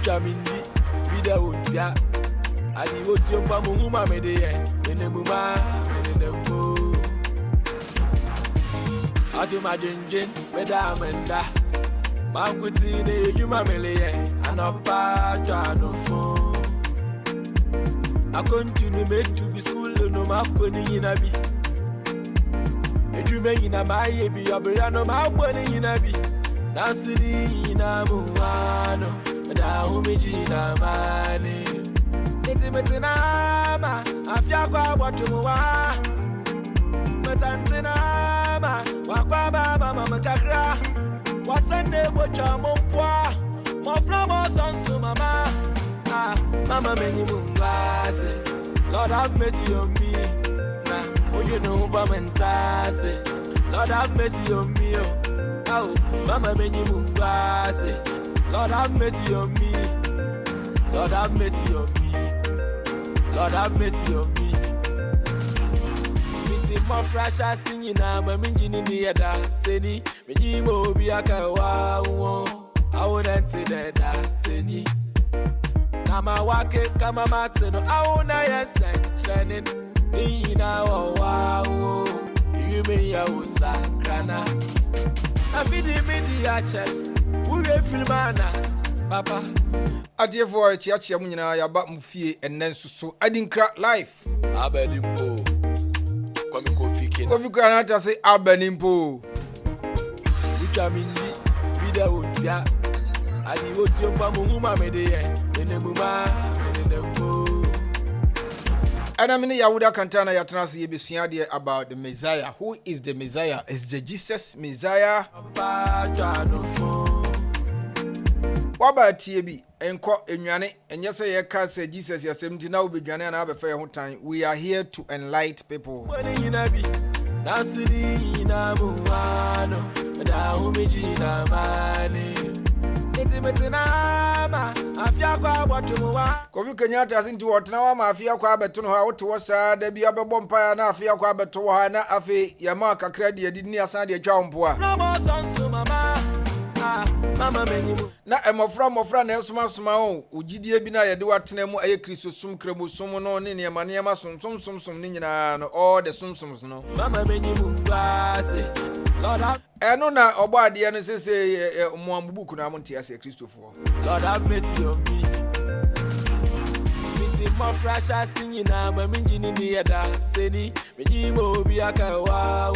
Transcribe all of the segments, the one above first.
Utamindi, Vida Utia, Adi Otium Pamuma Medea, Menemuma, Menemo. Atumadunjin, Madame and Da, Mankutine, Yumamele, and a Pajano phone. I continue to be school, no Makoni Inabi. You may in a my baby, a brano, my money in a bee. Nasiri in a muano, but I homegina money. It's a metinama, a fiacqua, what to moa. But Antinama, Wakaba, Mamma Cacra, was Sunday, what your mopoa, more flowers on so mamma. Ah, Mamma Many Moon, Lord have mercy on me. Oh, you know, Bamantase, Lord have mercy on me. Oh, Mama Many Mumbase, Lord have mercy on me. Lord have mercy on me. Lord have mercy on me. It's more fresh as singing. I'm a mingin in the other city. Many more be a kawa. I wouldn't say that, Seni. Nama wake, Kama Matino, I won't say, Shannon. Ina wa you may yawosa kana afidi media check we filmana papa adefo chiachia munyina ya ba mfie enenso so adinkra life abanimpo kwami kofi kana ta say abanimpo utamindi vida otia adi otio pa muhuma medeye enemuma enempo. And I mean, Yahuda Kantana Yatrasi Yebisuade about the Messiah. Who is the Messiah? Is the Jesus Messiah? What about TB? Enko Enyane, and yes, I can't say Jesus, you're 70 now, be Jana and have a fair time. We are here to enlighten people. Kofi Kenyatta asinti wotna ma afia kwa beto ha woto wosa da bia bebɔ mpa na afia kwa beto ha na afi ya ma kakra de adini asan de atwa mpo a na emofra na esoma o ogidie bi na yede watena mu aye Kristo sum kremosom no ne ne manema som ne nyina no all the sum no mama menyimu ngase Lord have eno na obo ade no sese muambuku na monte ase Kristofo Lord have mercy on me. It's more fresh as singing. I'm a mingin in the other city. Menimo be a kawa.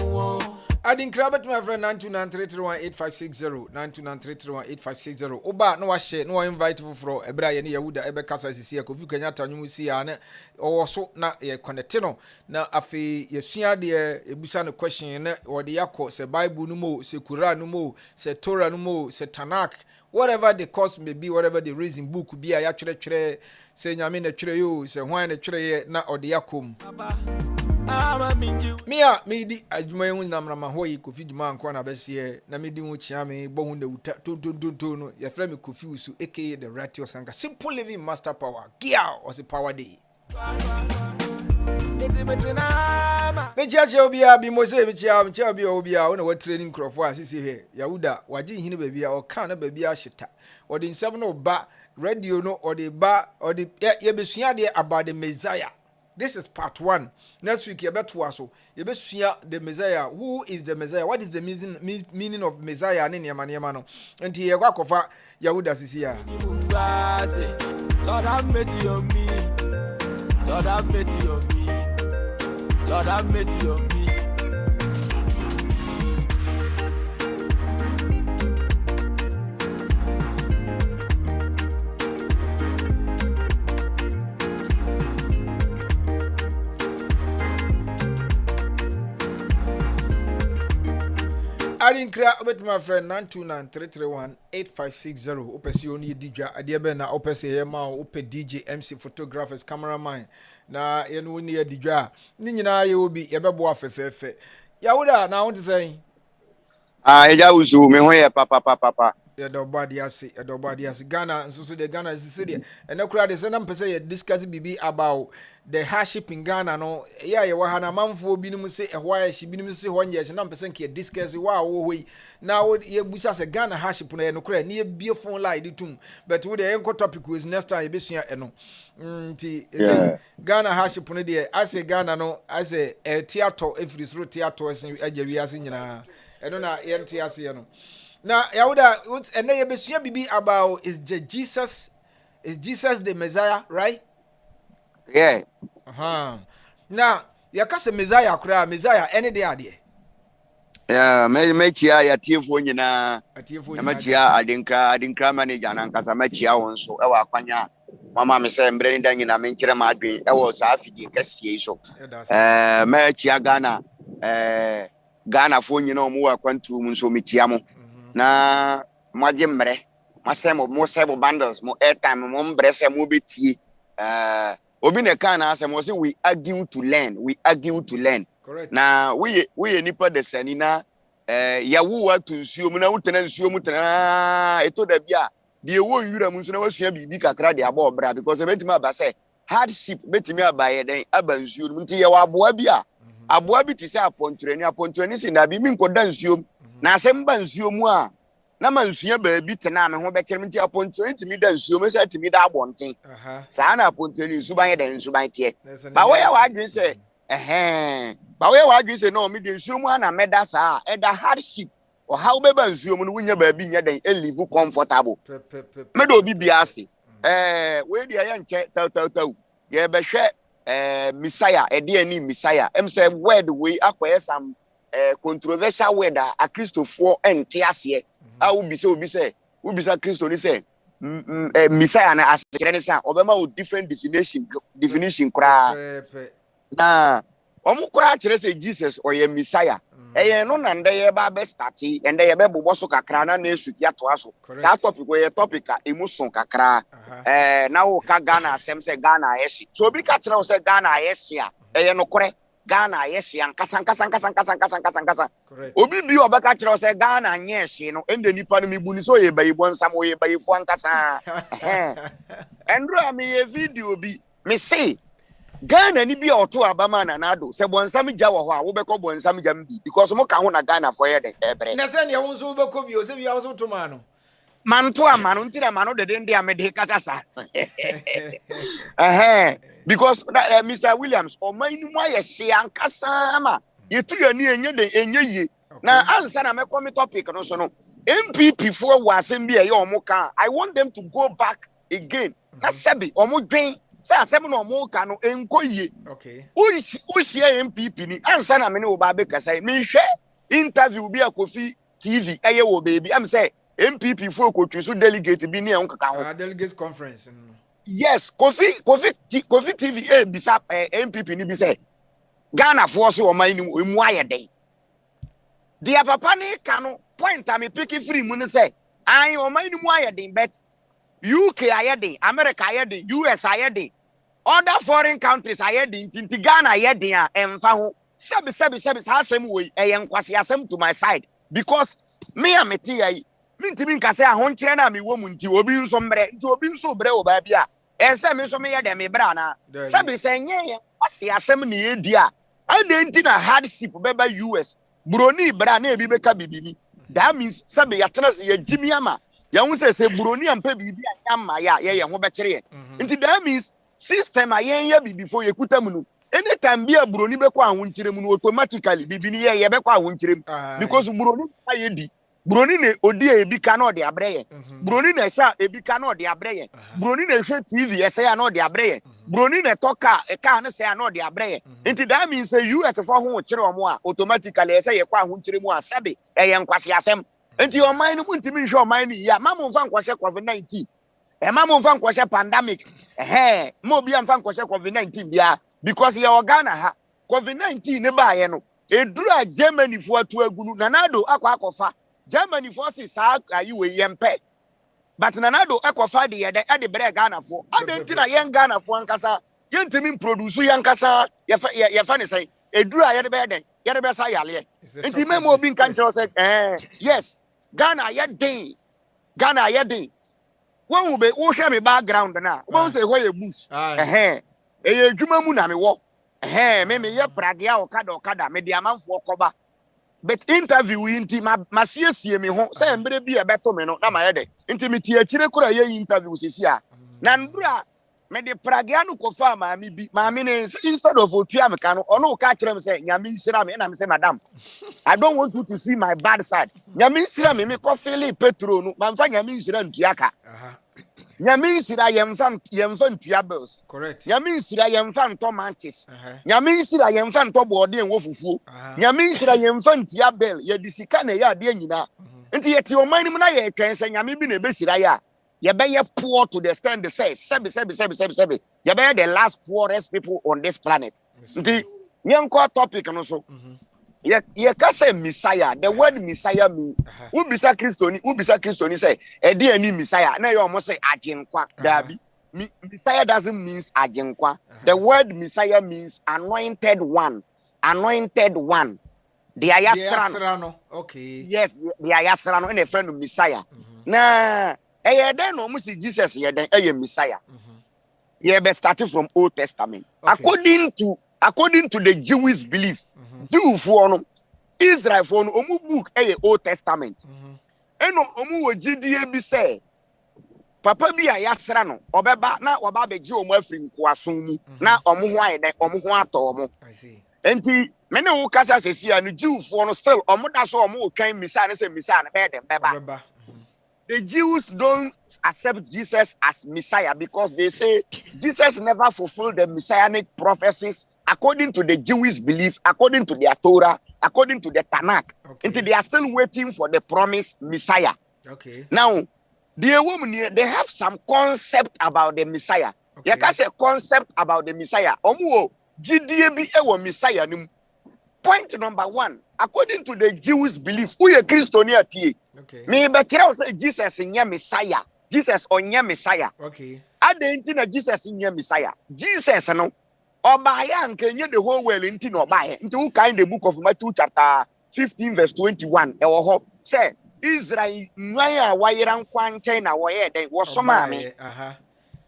ADINKRA bet my friend 929331856 929331856 oba no wa share no invite for ebra ye ne Yahuda ebe kasa sisi ya Kofi Kenyatta nwumu si ya na owo so na ye connect no na afi yesua de ebusa no question na wode yakọ se Bible no mo se Quran no mo se Torah no mo se Tanakh whatever the cost may be, whatever the reason book be a chere se nyame na chere yo se hwan na chere ye na ode yakom Mia medi adwuma hu namrama hoyi Kofi dwuma nko na bese na medi hu chia me bohu na wuta tontontonton no ye fra me Kofi usu aka the righteous anka simple living master power gia or the power day me chia obia bi mo se me chia obia o na wa training crofo asisi he Yahuda waje hini baabi a o kan na baabi a hyeta o de nsem no ba radio no o de ba o de ye besua de about the Messiah. This is part 1. Next week, you better so. You better the Messiah. Who is the Messiah? What is the meaning of Messiah? And here, Wakofa Yahuda Sisia. Lord have mercy on me. Lord have mercy on me. Lord have mercy on me. ADINKRA with my friend 929331856 opesi oni DJ adiebe na opesi yema ope DJ MC photographers cameraman na yenu ni DJ ni nyina ye obi yebebo afefefe Yahuda na want to say eja uzu me ho ye papa Yeah, the body as Ghana, and so the Ghana is city. And no crowd is an person discussing BB about the hardship in Ghana. No, yeah, you were a man for being say a why she been say 1 year, and I'm person can discuss wow way. Now, you bush as a Ghana hardship no crowd near beer phone like the tomb. But with the anchor topic was next time, you be no. Ghana hardship on the I say Ghana no, I say a theater if it is through theater as we are seeing. I don't know, no. Now, Yahuda, and then you be about is Jesus the Messiah, right? Yeah. Now, you can say Messiah any day idea. Yeah, me chia ya tiefo nyina. Me chia adinkra manager na nkasa me chia won so e wa kwanya. Mama me say mbre ni da nyina me nkire ma adwen e wo sa afidi kase so. Me chia Ghana fo nyina omo wa kwantu mu so me chia mo. Na maje mre masemo mo sebo bundles mo airtime mo mbre se mo betie obi ne kan na asem say we argue to learn. Correct. Na we nipa de sani na ya wo wa to nsuo mu na wutena nsuo mu tena eto da bia de wo nwura mu nso na wasua bibi kakra de aba obra because betima ba say hardship betimi aba ye den aba nsuo mu nti ye wa aboa bia aboa bi ti say apontreni si na bi mi nkoda nsuo na asem ba nsuo mu a na ma nsuo ba bi tena me ho be kire nti apontreni timi da nsuo me say timi da abonten sa na apontreni nsuban ye den nsuban tie ba wo ya wa adwen say ba we wa adwen say no me de nsuo mu ana meda sa eda hardship or how be ba nsuo mu no wunya ba bi nya den e live comfortable me do bi ase we de ya nche taw ye be hwe Messiah ani Messiah em say word we akoye some controversial word a Christopher ente ase a wo bi say Christo ni say Messiah na ase kire ni say obema wo different definition kra na omo kura kire say Jesus or ye Messiah no na ndeye ba be start and ye be bobo so kakra na esuki ato aso sa topic we topic a emotion kakra na wo ka Ghana asem say Ghana yeshi so obi ka kire wo say Ghana yeshi a no kore Ghana yeshi ankasa obi bi obaka kire wo say Ghana yeshi no ende nipa no mibuni so ye bayi bonsam wo ye bayi fu ankasa endro am ye video bi me say Ghana ni bi oto abama na nado se bonsam gya wo ho a wo beko bonsam gya mbi because mo ka ho na Ghana for ye de ebre na se ne wo so beko bi o se bi a wo so to ma no manto amano ntira mano de ndi amede kakasa because Mr. Williams o manu mu aye hye ankasa ma yetu yani enye ye na ansa na meko me topic no so no MPP for wasem bi e omo kan I want them to go back again na sebi omo dwen say asem no omo kan no enkoye okay o share MPP ni ansa na me ne wo ba be kasa me hwe interview bi akofi TV eye wo baby am say MPP for so delegate bi ne nkaka ho delegates conference yes Kofi TV bisa MPP ni bi say Ghana for so o man ni mu ayeden dia papa ni kanu point am pick free mu ni say an o man ni mu ayeden bet UK ayeden America ayeden US ayeden other foreign countries ayeden tinti Ghana ayeden a emfa ho sebi asem we enkwase asem to my side because me ameti ai mintimi nkase ahonkire na me wo mu nti obi nso mbre nti obi nso bre wo ba bia ense me nso me ye de me bra na sebi senye ye kwase asem ne ye di a ade na hardship beba US buroni bra na ebi beka bibini that means sebi ya tena se ye jimi ama ya hu se buroni ampa bibi anyama ya ye ho be kire ye nti that means system ayen ye bibi fo ye kutam no anytime bia buroni be kwa ahonkire mu no automatically bibini ye be kwa ahonkire mu because buroni aye di Broni ne odi ebi ka na odi abreye Broni ne sha ebi ka na odi abreye Broni ne hwe TV ese ya na odi abreye Broni ne toka e ka na se ya na odi abreye nti that means say US for ho kire omo a automatically ese ye kwa ho kire mu asabe e ye nkwase asem nti o man no ntimi hwe o man ni ya mamu mfa nkwase COVID-19 mamu mfa nkwase pandemic mo obi mfa nkwase COVID-19 bia because ye Ghana ha COVID-19 ne ba ye no eduru a Germany fo atu agunu nanado akwa Germany forces are we yempe. But nanado ekofa de yede e de bre Ghana for. Adenti na yen Ghana for ankasa yentimi produce yankasa ye fa ne say eduru a ye de be sa yale. Enti memo obi nkan kire say yes Ghana ye den. Ghana yedi. When we share me background na. When say where a bush. Juma mu na me wo. Me ye pragia okada me di amanfo koba. But interview inti masiesie me ho say mbre bi e beto me no na ma ye de. Inti me tie kire kura ye interview sisi a. Na ndura me de pragia no kofa maami bi maami ne instead of otua me ka no ono ka kire me say nyame nsira me na me say madam I don't want you to see my bad side. Nyame nsira me ko feel petro no mamfa nyame nsira ntua ka. Nyame nsira yemfa ntua bills. Correct. Nyame nsira yemfa nto manches. Nyame nsira yemfa nto boode enwo fufuo. Nyame nsira yemfa ntua bill ye disika na ya de nyina. Nti yeti o man mu na ye twen se nyame bi na ebesira ya. You be poor to the extent they say, sebi. You be the last poorest people on this planet. The young topic and also. You can say Messiah. The word Messiah mean. Who be Christoni say, a dear any Messiah. Now you almost say Ajinkwa. Messiah doesn't mean Ajinkwa. The word Messiah means anointed one. Anointed one. The Ayasrano. Okay. Yes, the Ayasrano and a friend of Messiah. Nah. Then almost Jesus a Messiah. Be starting from Old Testament. Okay. According to the Jewish belief, Jew for Israel for omu book Old Testament. Eno omu GDA be say Papa bi ayasra no obeba na oba beji omu afrim kwason mu na omu ho ayede omu ho ato omu. I see. Enti me ne wo kasa sesia no Jew for no still omu da so omu twan Messiah ne say Messiah na be dem beba. The Jews don't accept Jesus as Messiah because they say Jesus never fulfilled the messianic prophecies according to the Jewish belief, according to their Torah, according to the Tanakh. Okay. Until they are still waiting for the promised Messiah. Okay. Now, the woman they have some concept about the Messiah. Okay. You can say concept about the Messiah. Messiah. Point number one, according to the Jewish belief, who a Christian here? Okay. Me be say Jesus in Messiah. Jesus on Messiah. Okay. I didn't Jesus in Messiah. Jesus no. Obaya and the whole world into no buy. Into who kind the book of Matthew chapter 15 verse 21. Say Israel Maya Wairan Kwan China where they was some army.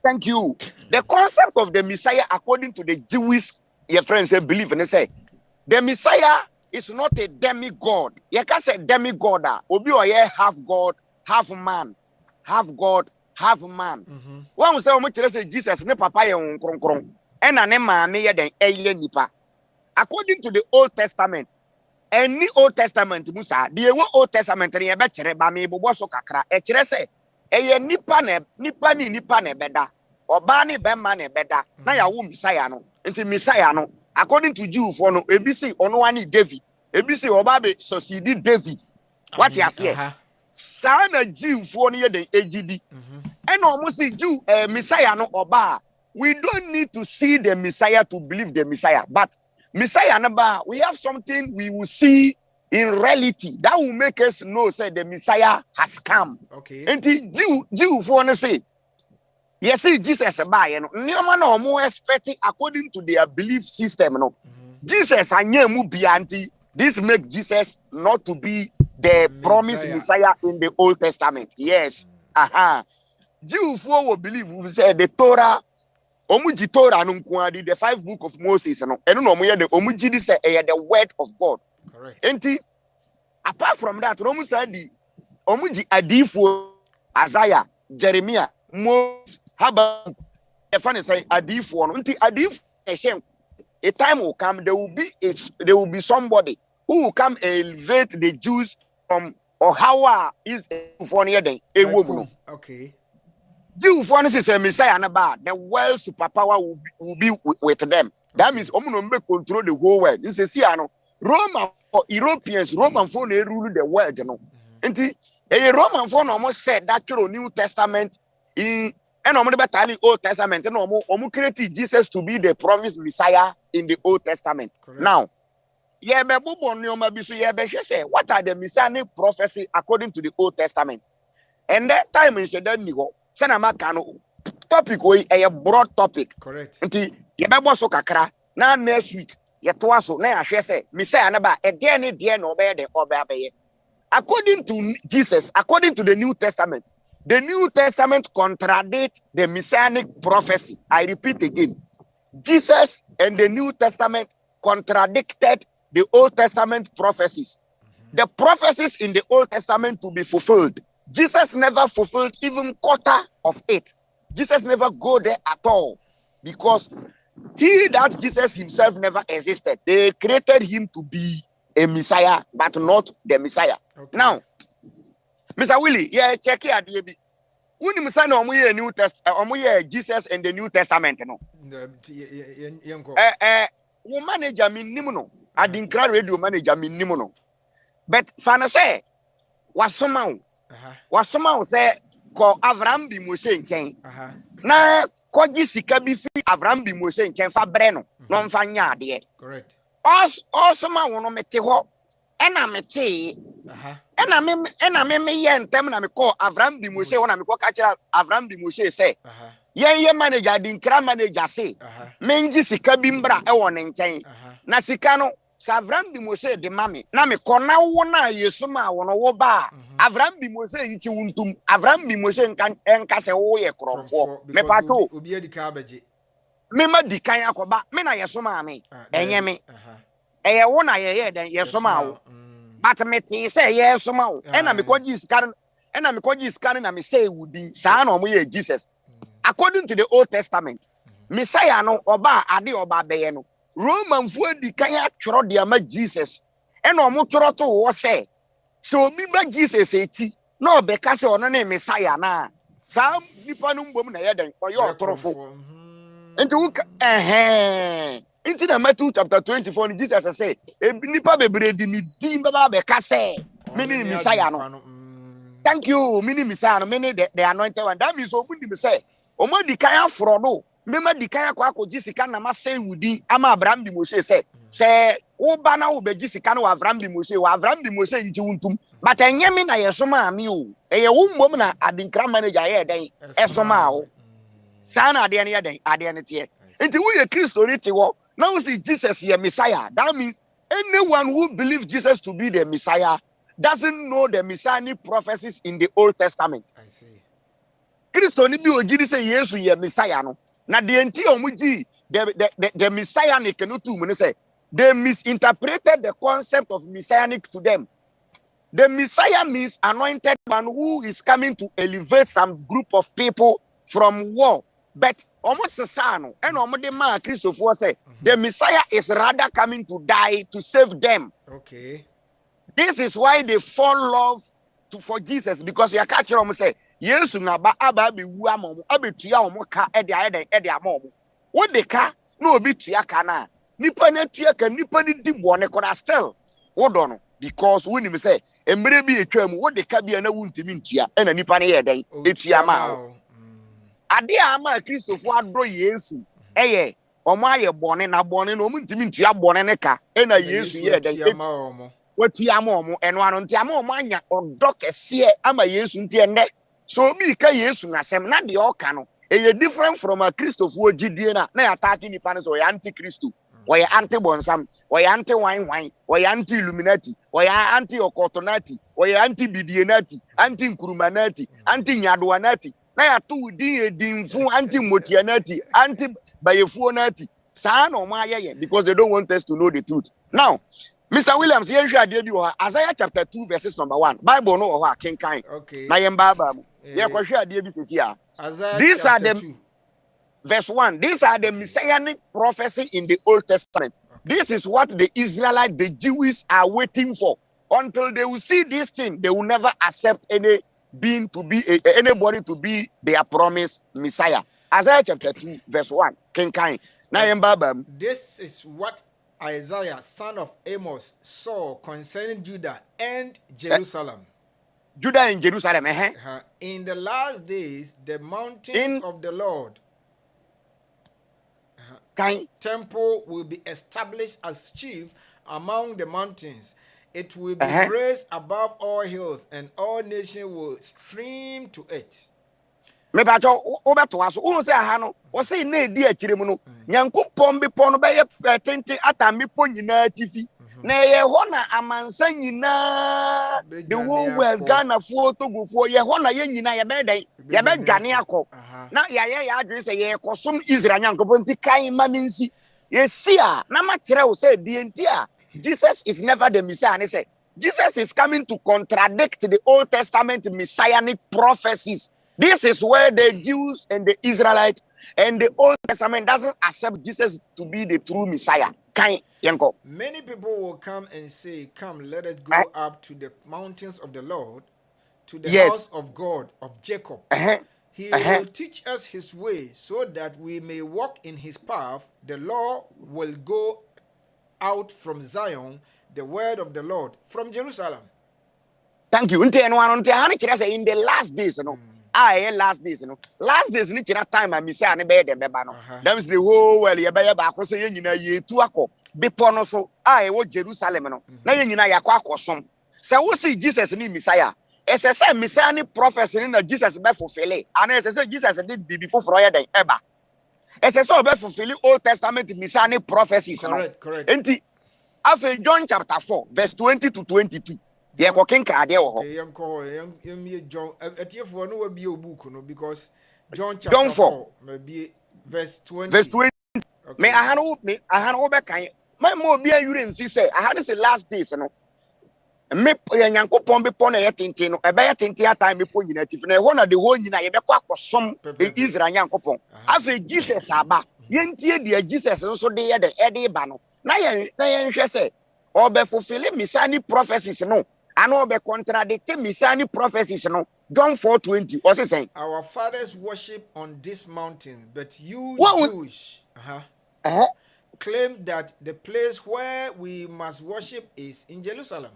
Thank you. The concept of the Messiah according to the Jewish your friends say believe and they say the Messiah is not a demigod. You can say demigod. Obi oye half God, half man. Half God, half man. One say omo kire say Jesus ne papa ye nkronkron. E na ne maame ye den eye nipa. According to the Old Testament, any Old Testament Musa, the Old Testament ne be kire ba me bobo so kakra. E kire say eye nipa ne beda. Oba ne be man ne beda. Na ya wo Messiah no. Enti Messiah no according to Jew for no ebisi ono wani David ebisi obabe succeed David what you say sana Jew for no the AGD and almost Jew Messiah no oba we don't need to see the Messiah to believe the Messiah but Messiah number we have something we will see in reality that will make us know say the Messiah has come. Okay. And the Jew for no say yes, Jesus buy no more expecting according to their belief system. No, Jesus and this make Jesus not to be the promised Messiah in the Old Testament. Yes, Jews will believe we say the Torah, Omuji Torah the 5 book of Moses. No, and no the Omuji say the word of God. Correct. And apart from that, Romu said the Omuji Adifo, Isaiah, Jeremiah, Moses. How about if I say Adif one? Adif a time will come, there will be somebody who will come elevate the Jews from or how is for near them a woman. Okay. Jew for is a Messiah and about the world superpower will be with them. That means Omunumbe control the whole world. This is Siano. Roman or Europeans, Roman phone they rule the world, you know. And a Roman phone almost said that through New Testament in and the Old Testament, and created Jesus to be the promised Messiah in the Old Testament. Correct. Now, what are the messianic prophecy according to the Old Testament? And that time in Shedanigo, Senamakano topic a broad topic. Correct. Until so kakra now next week, Yatwaso, now I say, Messiah Naba, a dear no bear the Obabe. According to Jesus, according to the New Testament, The New Testament contradicts the messianic prophecy. I repeat again. Jesus and the New Testament contradicted the Old Testament prophecies. The prophecies in the Old Testament to be fulfilled. Jesus never fulfilled even quarter of it. Jesus never go there at all because he that Jesus himself never existed. They created him to be a Messiah, but not the Messiah. Okay. Now, Mr. Willie, yeah, check here, baby. When you say no, New Testament, Jesus and the New Testament, no. Manager minimum, ADINKRA radio manager minimum. But Fana say, was somehow say, call Avram bi Moshe nchen. Na koji sika bi fi Avram bi Moshe nchen fa breno, no mfa nya de. Correct. Also ma wono mete ho. Ena mete. Ena me ye ntem na me call Avram bi Moshe wona me call ka kira Avram bi Moshe say. Ye manager ADINKRA manager say. Menji sika bi mbra e wo ne nchen. Na sika no Avram bi Moshe de mami na me kona wo na Yesu ma wono wo ba Avram bi Moshe nchi wuntum Avram bi Moshe nka se wo ye krofo me pato obi edi ka abaje me ma di kan akoba me na Yesu ma me enye me eye wo na ye den Yesu ma wo but me ti se Yesu ma wo e na me koji scan na me say wudi sa na omo ye Jesus according to the Old Testament Messiah no oba ade oba beye no Roman fu di kan atworo de ama Jesus e na omo tworo to wo se so obi ba Jesus eti na obeka se ono na Messiah na sa nipa no mbom na ye den oye otorofo enti wo enti na Matthew chapter 24 ni Jesus say nipa bebre di mi din baba beka se me ni Messiah no thank you me ni Messiah no me ni the anointed one that means obu di me say omo di kan afro no Mema di kan akọ jisika na ma say wudi ama Abraham bi Moshe say wo ba na wo be jisika na wa Abraham bi Moshe nji wuntum but enye me na yesoma ami o eye wo mbom na ADINKRA manager ye den esoma o sa na ade ne ye den ade ne tie enti wo ye Kristo ri ti wo na wo see Jesus ye Messiah that means anyone who believes Jesus to be the Messiah doesn't know the messianic prophecies in the Old Testament. I see. Kristo ni bi ogiri say Yesu ye Messiah no na the messianic no to say they misinterpreted the concept of messianic to them. The Messiah means anointed one who is coming to elevate some group of people from war. But almost a son and almost the man Christopher say the Messiah is rather coming to die to save them. Okay. This is why they fall love for Jesus because you catch them say Yesu na ba aba be wu amom abetua omo ka e de amom wo de ka na obi tua ka na nipa na tua ka nipa ni di bone ko still wo do no because wo ni me say emre bi etwa mu wo de ka bia na wuntimi ntua e na nipa na ye den etua ma ade ama Kristofo adro Yesu eye omo aye bone na omo ntimi ntua bone ne ka e na Yesu ye den watua ma omo eno ano ntia ma omo anya odo kese ama Yesu ntie nde. So be ka Yesu na sem na de oka no e different from a Christopher gidie na attacking ni panis or anti-Christo or anti bonsam or anti wine or anti illuminati or anti okotonati or anti bidienati anti nkurumanati anti nyadwanati na ya to di edinfu anti motianati anti bayefuonati sa na o ma ye because they don't want us to know the truth. Now Mr. Williams, Isaiah chapter 2, verses number 1. Bible no or king kind. Okay. Na yembaba. These are the 2. Verse 1. These are the messianic prophecy in the Old Testament. Okay. This is what the Israelites, the Jews are waiting for. Until they will see this thing, they will never accept any being to be anybody to be their promised Messiah. Isaiah chapter 2, verse 1. King kind. Na yembaba. This is what Isaiah, son of Amos, saw concerning Judah and Jerusalem. Judah and Jerusalem, In the last days, the mountains of the Lord temple will be established as chief among the mountains. It will be raised above all hills, and all nations will stream to it. Me ba cho obeto aso wo say aha no wo say na edi akire mu no Nyankopon be pon no be ye tente atami po nyina tifi na ye ho na amansa nyina the whole world Ghana fo Togofo ye ho na ye nyina ye be den ye be dwane akọ na ye adwene say ye kosom Israel Nyankopon ti kan ma minsi ye sia na ma kire wo say die nti a Jesus is never the Messiah and say Jesus is coming to contradict the Old Testament messianic prophecies. This is where the Jews and the Israelites and the Old Testament doesn't accept Jesus to be the true Messiah. Many people will come and say, come, let us go up to the mountains of the Lord, to the house of God, of Jacob. He will teach us his ways so that we may walk in his path. The law will go out from Zion, the word of the Lord from Jerusalem. Thank you. In the last days, last days, last days, time I miss an bed and bebano. That was the whole well, you better back was saying, ye two ako, be ponoso, I was Jerusalem. Now you know, ya some. So we see Jesus in Messiah. As I said, messianic prophecy in Jesus be fulfilled. And as I said, Jesus did before Freya than ever. As I saw be fulfilling Old Testament messianic prophecies. Correct. After John chapter 4, verse 20 to 22. They are talking card there. Because John chapter 4 maybe verse 20. Verse 20. Okay. Me I had over kind. My more be you didn't say I had the last days, you know. Me Yankopon be pon e tintino e be tintia time be pon nyina tifne ho na the whole nyina ye be kwa kosom Israel Yankopon. After Jesus aba yentie de Jesus nso de ye de e de ba no. Na yen hwe say obe fulfill messianic prophecies no and obe contradict messianic prophecies no. John 4:20 what's it saying? Our fathers worship on this mountain, but you Jews claim that the place where we must worship is in Jerusalem.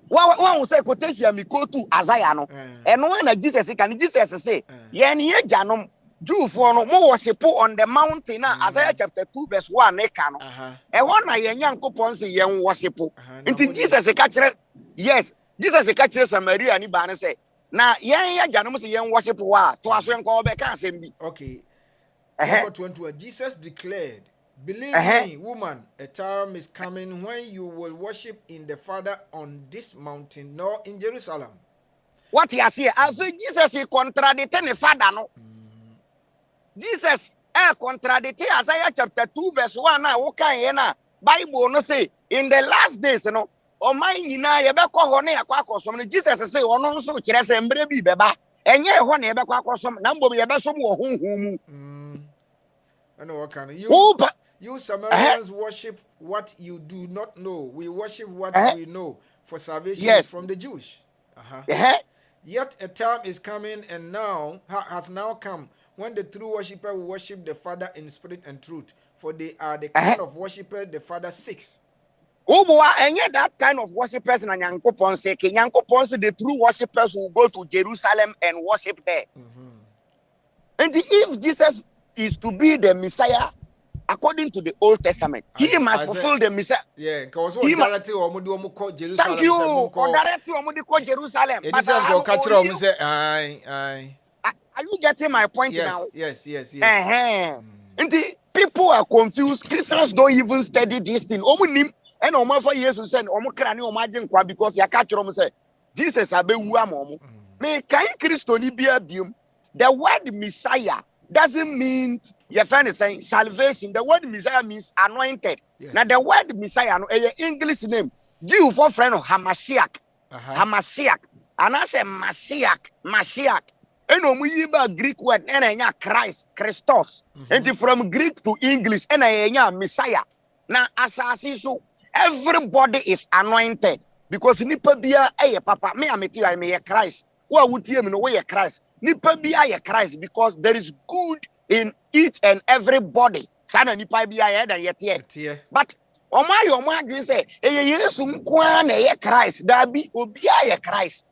One say quotation me go to Isaiah no and when Jesus say yen ye janom Jew for no more worship on the mountain Isaiah chapter 2 verse 1 e ka no e won na yen Yankopon say yen worship until Jesus e catch yes Jesus e catch Samaria ni ba ne say na yen ye janom say yen worship wa to aso en ko be ka asem bi okay Jesus declared, believe me, woman, a time is coming when you will worship in the Father on this mountain, not in Jerusalem. What you see, after Jesus he contradicted the Father, no? Jesus contradicted Isaiah chapter 2 verse 1. Now, Bible no say in the last days, no. O my nyina ye be ko ho na yakwa akosom no Jesus say ono nso kire se mbre bi beba enye ho na ye be ko akosom na mbom ye be som wo honhom mu. I know what kind of you Samaritans worship what you do not know. We worship what we know, for salvation is from the Jews. Yet a time is coming and now has now come when the true worshipper will worship the Father in spirit and truth, for they are the kind of worshipper the Father seeks. And yet that kind of worshippers na Nyankopon say the true worshippers will go to Jerusalem and worship there. And if Jesus is to be the Messiah according to the Old Testament, he must fulfill the Messiah. Yeah, because thank you. Jerusalem. Are you getting my point now? Yes. And the people are confused. Christians don't even study this thing. And for years we said, because you catch say Jesus abe wu me can Christo ni be abium. The word Messiah doesn't mean your friend is saying salvation. The word Messiah means anointed. Yes. Now the word Messiah no a English name. Jew for friend of Hamashiach. Hamashiach. And I say Mashiach. And we use Greek word and Christ, Christos. And from Greek to English and Messiah. Now as so everybody is anointed because nipa bia papa me ameti I me Christ. Who would hear me no way Christ? Nipa bia Christ because there is good in each and every body. Sana nipa bia da yet. But omai say yesu nkwa na Christ. Da bi obia Christ.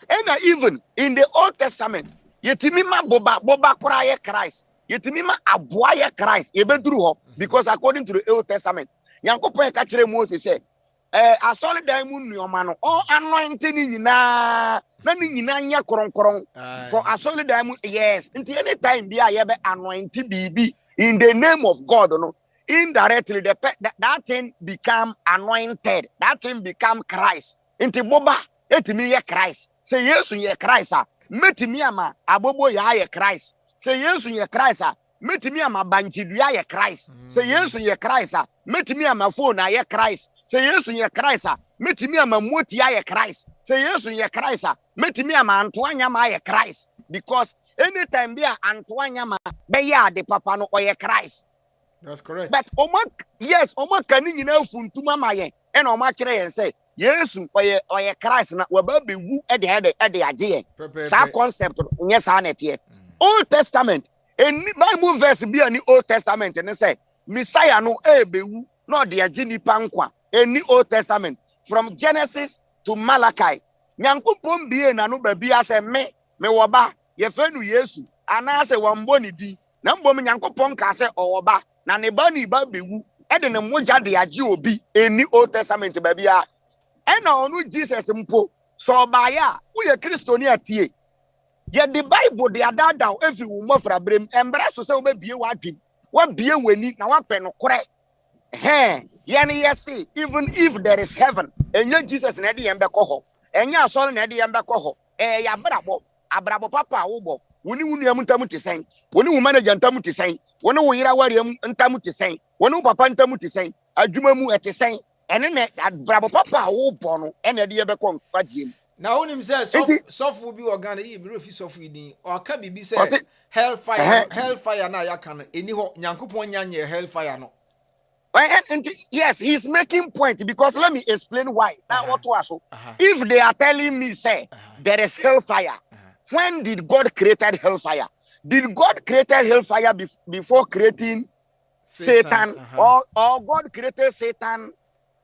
And even in the Old Testament, yetimima boba kura Christ. Yetimima aboa Christ. Ebeduru ho because according to the Old Testament, Yankopon kachire Moses say asole dan mu nneoma no all anointing na ni nyina nya kronkron for asole dan mu yes nti anytime bia ye be anointing bibi in the name of God no indirectly that thing become anointed, that thing become Christ. Nti boba etimi ye Christ, say Yesu ye Christ a metimi ama abobo ya ye Christ, say Yesu ye Christ a metimi ama banchidua ye Christ, say Yesu ye Christ a metimi ama phone na ye Christ, say Yesu ye Christ a metimi ama moti ya ye Christ, say Yesu ye Christ a metimi ama antoanya ma ye Christ, because anytime bia antoanya ma be ya de papa no oye Christ. That's correct. But Oma kani nyina funtuma maye and Oma kire yen say Yesu oye Christ na waba be wu e de agye sa concept yes anetie. Old Testament any Bible verse bi ani Old Testament and say Messiah no be wu no de agye nipa nkwa any Old Testament from Genesis to Malachi. Nyankopon bie na no ba bia say me woba ye fenu Yesu ana say wambo ni di na mbom Nyankopon ka say owoba na ne ba ni ba bewu e de ne moja de agye obi eni Old Testament ba bia e na onu Jesus mpo so ba ya wo ye Kristoni atie ye the Bible de adada efi wo mofra brem embra so se wo ba bie wadwin wa bie wani na wa pe no kore ye ne yes even if there is heaven enya Jesus na de yembe koho enya asori na de yembe koho ya abrabo papa wo bo woni wunu am ntam te sen woni wo manager ntam te sen woni wo yira wari am ntam te sen woni wo papa ntam te sen adwuma mu ete sen ene ne brabo papa wo bo no ene de ye be kon kwagiem na wonim say sofu bi organ yi bi refi sofu din o ka bibi say hellfire na ya kan eni ho Nyankopon nyanye hellfire no. And yes, he's making point because let me explain why. Now what was so if they are telling me say there is hellfire, when did God created hellfire? Did God created hellfire before creating Satan? Or God created Satan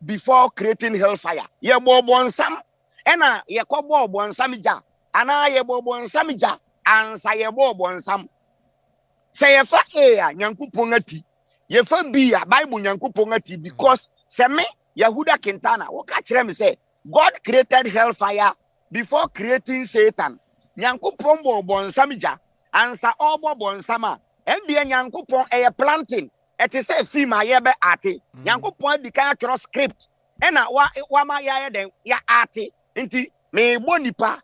before creating hellfire? Ye bobo nsam ena ye ko bobo nsam ja ana ye bobo nsam ja ansa ye bobo nsam. Say ye fa Nyankopon ati ye fa bi a Bible Nyankopon ati because se me Yahuda Kintana wo ka kire me say God created hellfire before creating Satan. Nyankopon bobo nsam ja ansa obobo nsam a endie Nyankopon planting ete say film a ye be ate Nyankopon di kan cross script ena wa ma ya den ya ate nti me bonipa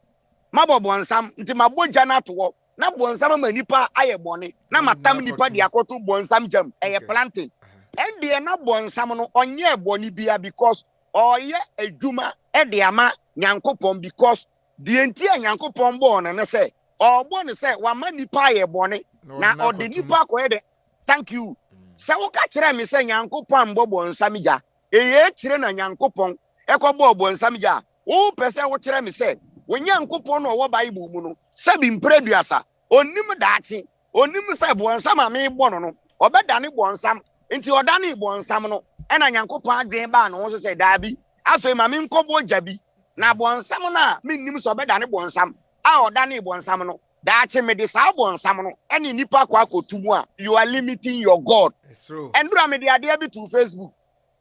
mabobo nsam nti maboja na to na bonsam ma nipa aye bone na matam nipa di akoto bonsam jam planting endie na bonsam no onye bone bia because oye adwuma de ama Nyankopon because the entire Nyankopon born and say or born say wa ma nipa aye bone na o de nipa ko de thank you say wo ka kire me say Nyankopon mbo bonsam ja eye kire na Nyankopon ekobo bonsam ja wo pese wo kire me say wo Nyankopon no wo Bible mu no sabi mpreduasa onim daati onim say bonsam a me bo no obedane bonsam nti odane bonsam no ena Nyankopon adwen ba no so say daabi afa ma me nkobo jabi na bonsam na me nim so obedane bonsam a odane bonsam no daati me de sa bonsam no ene nipa kwa akotumu a you are limiting your God. It's true. And do me dey ade bi to Facebook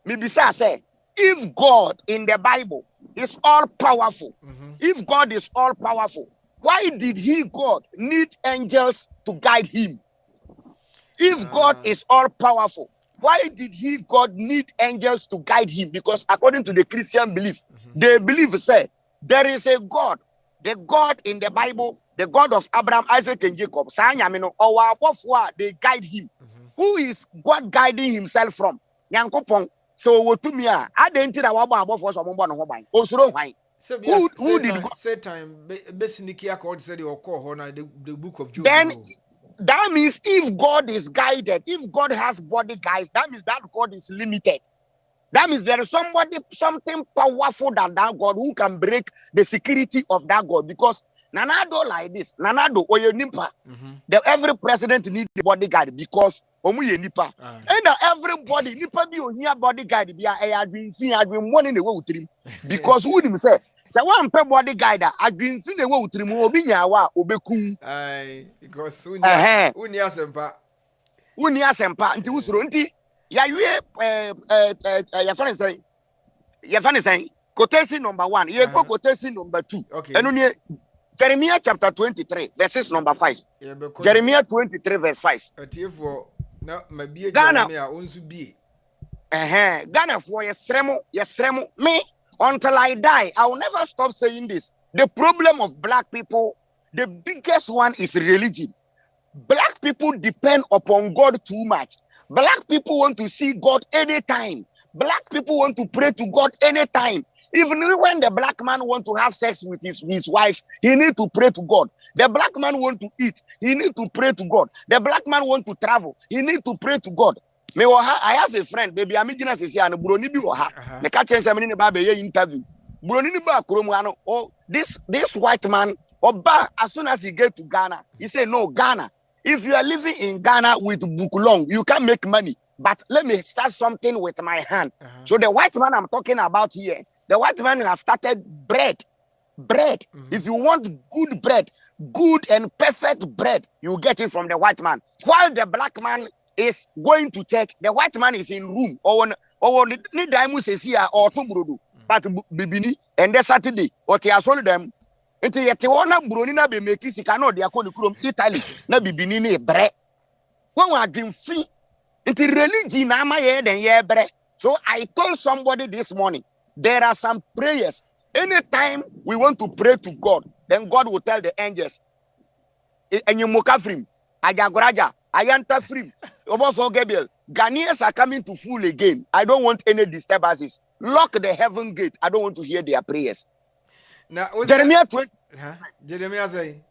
me bisa say if God in the Bible is all powerful, if God is all powerful, why did God need angels to guide him? If God is all powerful, why did God need angels to guide him? Because according to the Christian belief, they believe say there is a God, the God in the Bible, the God of Abraham, Isaac, and Jacob. They guide him. Who is God guiding himself from? Nyankopon. So what to me? I didn't think about for some one. Also, why? Who did Satan basically according to the book of Job? Then that means if God is guided, if God has bodyguards, that means that God is limited. That means there is something powerful than that God who can break the security of that God. Because Nanado like this, Nanado or Nimpa, every president needs a bodyguard because Nipa. And everybody Nipa be here bodyguard be I been one in the way with him. Because who him say so one per bodyguard I been seen the way with him obinya wa obeku. Because unia sempa nti usoro nti ya we ya friend say You're funny saying quotation number 1. You go quotation number 2. Okay. And only Jeremiah chapter 23, verses number 5. Jeremiah 23, verse 5. Now, maybe Ghana. Jeremiah also be. Ghana for yes, remo. Me, until I die, I will never stop saying this. The problem of black people, the biggest one is religion. Black people depend upon God too much. Black people want to see God anytime. Black people want to pray to God anytime. Even when the black man want to have sex with his wife, he need to pray to God. The black man want to eat, he need to pray to God. The black man want to travel, he need to pray to God. I have a friend, baby. I'm going to say, "I'm going to be the catcher interview." Oh, this white man, as soon as he get to Ghana, he said, "No, Ghana. If you are living in Ghana with Bukulong, you can make money. But let me start something with my hand." So the white man I'm talking about here, the white man has started bread. If you want good bread, good and perfect bread, you get it from the white man. While the black man is going to church, the white man is in room or ni daimu sesia or tumburudu. But bibini and the Saturday or they are sold them. Into yet ona broni na be make sikano de akoni krom Italy na bibini ni bre. When we are getting free into religion na ma ye den ye bre. So I told somebody this morning, there are some prayers. Anytime we want to pray to God, then God will tell the angels, and you mukafrim, ayagoraja, ayanta frim, over Gabriel. Ghanaians are coming to fool again. I don't want any disturbances. Lock the heaven gate. I don't want to hear their prayers. Now, Jeremiah 20, Jeremiah say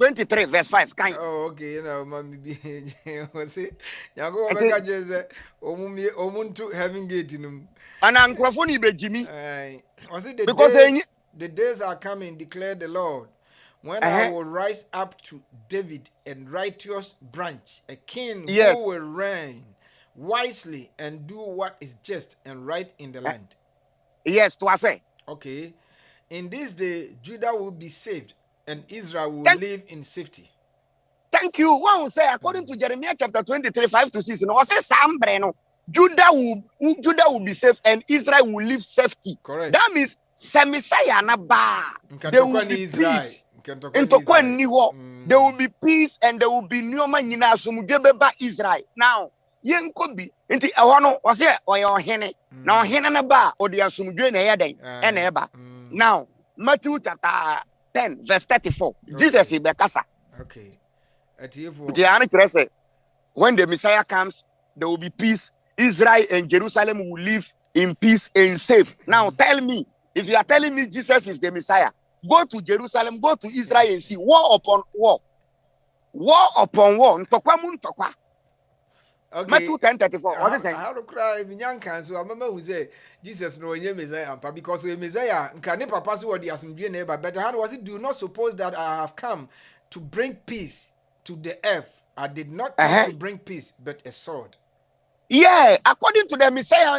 23, verse 5. Kind. Oh, okay, you know, mommy, was it? Yago Omega Jeze, Omuntu heaven gate in him. And Ankrofoni be Jimmy. Was it Because the days are coming, declare the Lord, when I will rise up to David and righteous branch, a king who will reign wisely and do what is just and right in the land. Yes, to say. Okay. In this day, Judah will be saved and Israel will live in safety. Thank you. One will say, according to Jeremiah chapter 23, 5-6, no, say Sambreno, Judah will be safe and Israel will live safety. Correct. That means Messiah na ba. There will be peace. There will be peace and there will be nyoma nyina asomdwe ba Israel. Now, yenko bi nti eho no wo se oyo hene. Na ohene na ba odi asomdwe na ye den e na eba. Now, Matthew chapter 10 verse 34. Okay. Jesus is bekasa. Okay. When the Messiah comes, there will be peace. Israel and Jerusalem will live in peace and safe. Now tell me, if you are telling me Jesus is the Messiah, go to Jerusalem, go to Israel and see war upon war. War upon war. Okay. Matthew 10:34. What is it? How to cry in young cancer? I remember who say Jesus no ye Messiah, because we Messiah can papa so the assumption neighbor. But how was it? Do not suppose that I have come to bring peace to the earth. I did not come to bring peace, but a sword. Yeah, according to the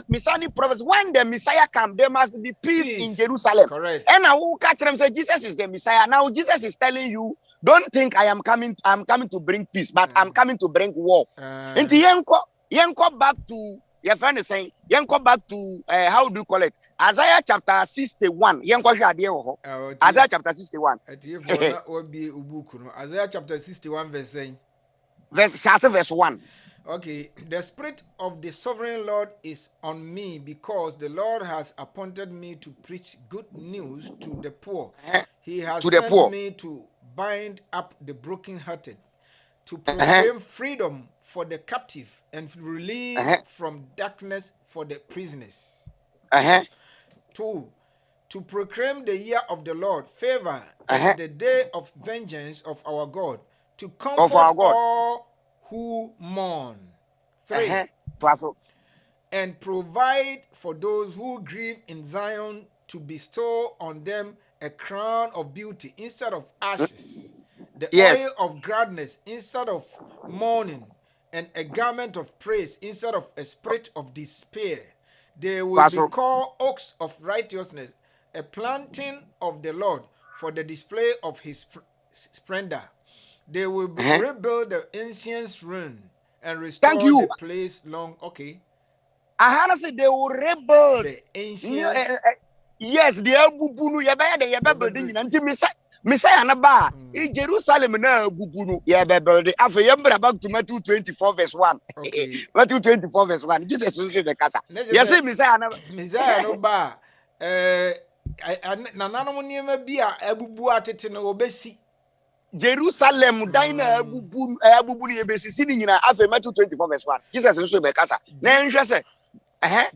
Messianic prophets, when the Messiah comes, there must be peace in Jerusalem. Correct. And I will catch them say Jesus is the Messiah. Now Jesus is telling you, don't think I'm coming to bring peace, but I'm coming to bring war. And yenko back to your friend is saying, yenko back to how do you call it? Isaiah chapter 61. Isaiah chapter 61. Isaiah chapter 61 verse 1. Okay, the Spirit of the Sovereign Lord is on me because the Lord has appointed me to preach good news to the poor. He has sent me to bind up the brokenhearted, to proclaim freedom for the captive and release from darkness for the prisoners. 2, to proclaim the year of the Lord, favor, and the day of vengeance of our God, to comfort all who mourn. 3, and provide for those who grieve in Zion, to bestow on them a crown of beauty instead of ashes, the oil of gladness instead of mourning, and a garment of praise instead of a spirit of despair. They will be called oaks of righteousness, a planting of the Lord for the display of his splendor. They will rebuild the ancient ruin and restore the place long. Okay. Ahana say they will rebuild the ancient. yes, the abubunu yebe de yebe building nti Messiah na ba in Jerusalem na abubunu yebe building afa yembra back to Matthew 24 verse 1. Okay. Matthew 24 verse 1. Jesus say the kasa. Yes, Messiah no ba na nanom niema bi a abubu atete no obesi Jerusalem dina abubunu yebesi sini nyina afa Matthew 24 verse 1. Jesus say the kasa. Na nhwe say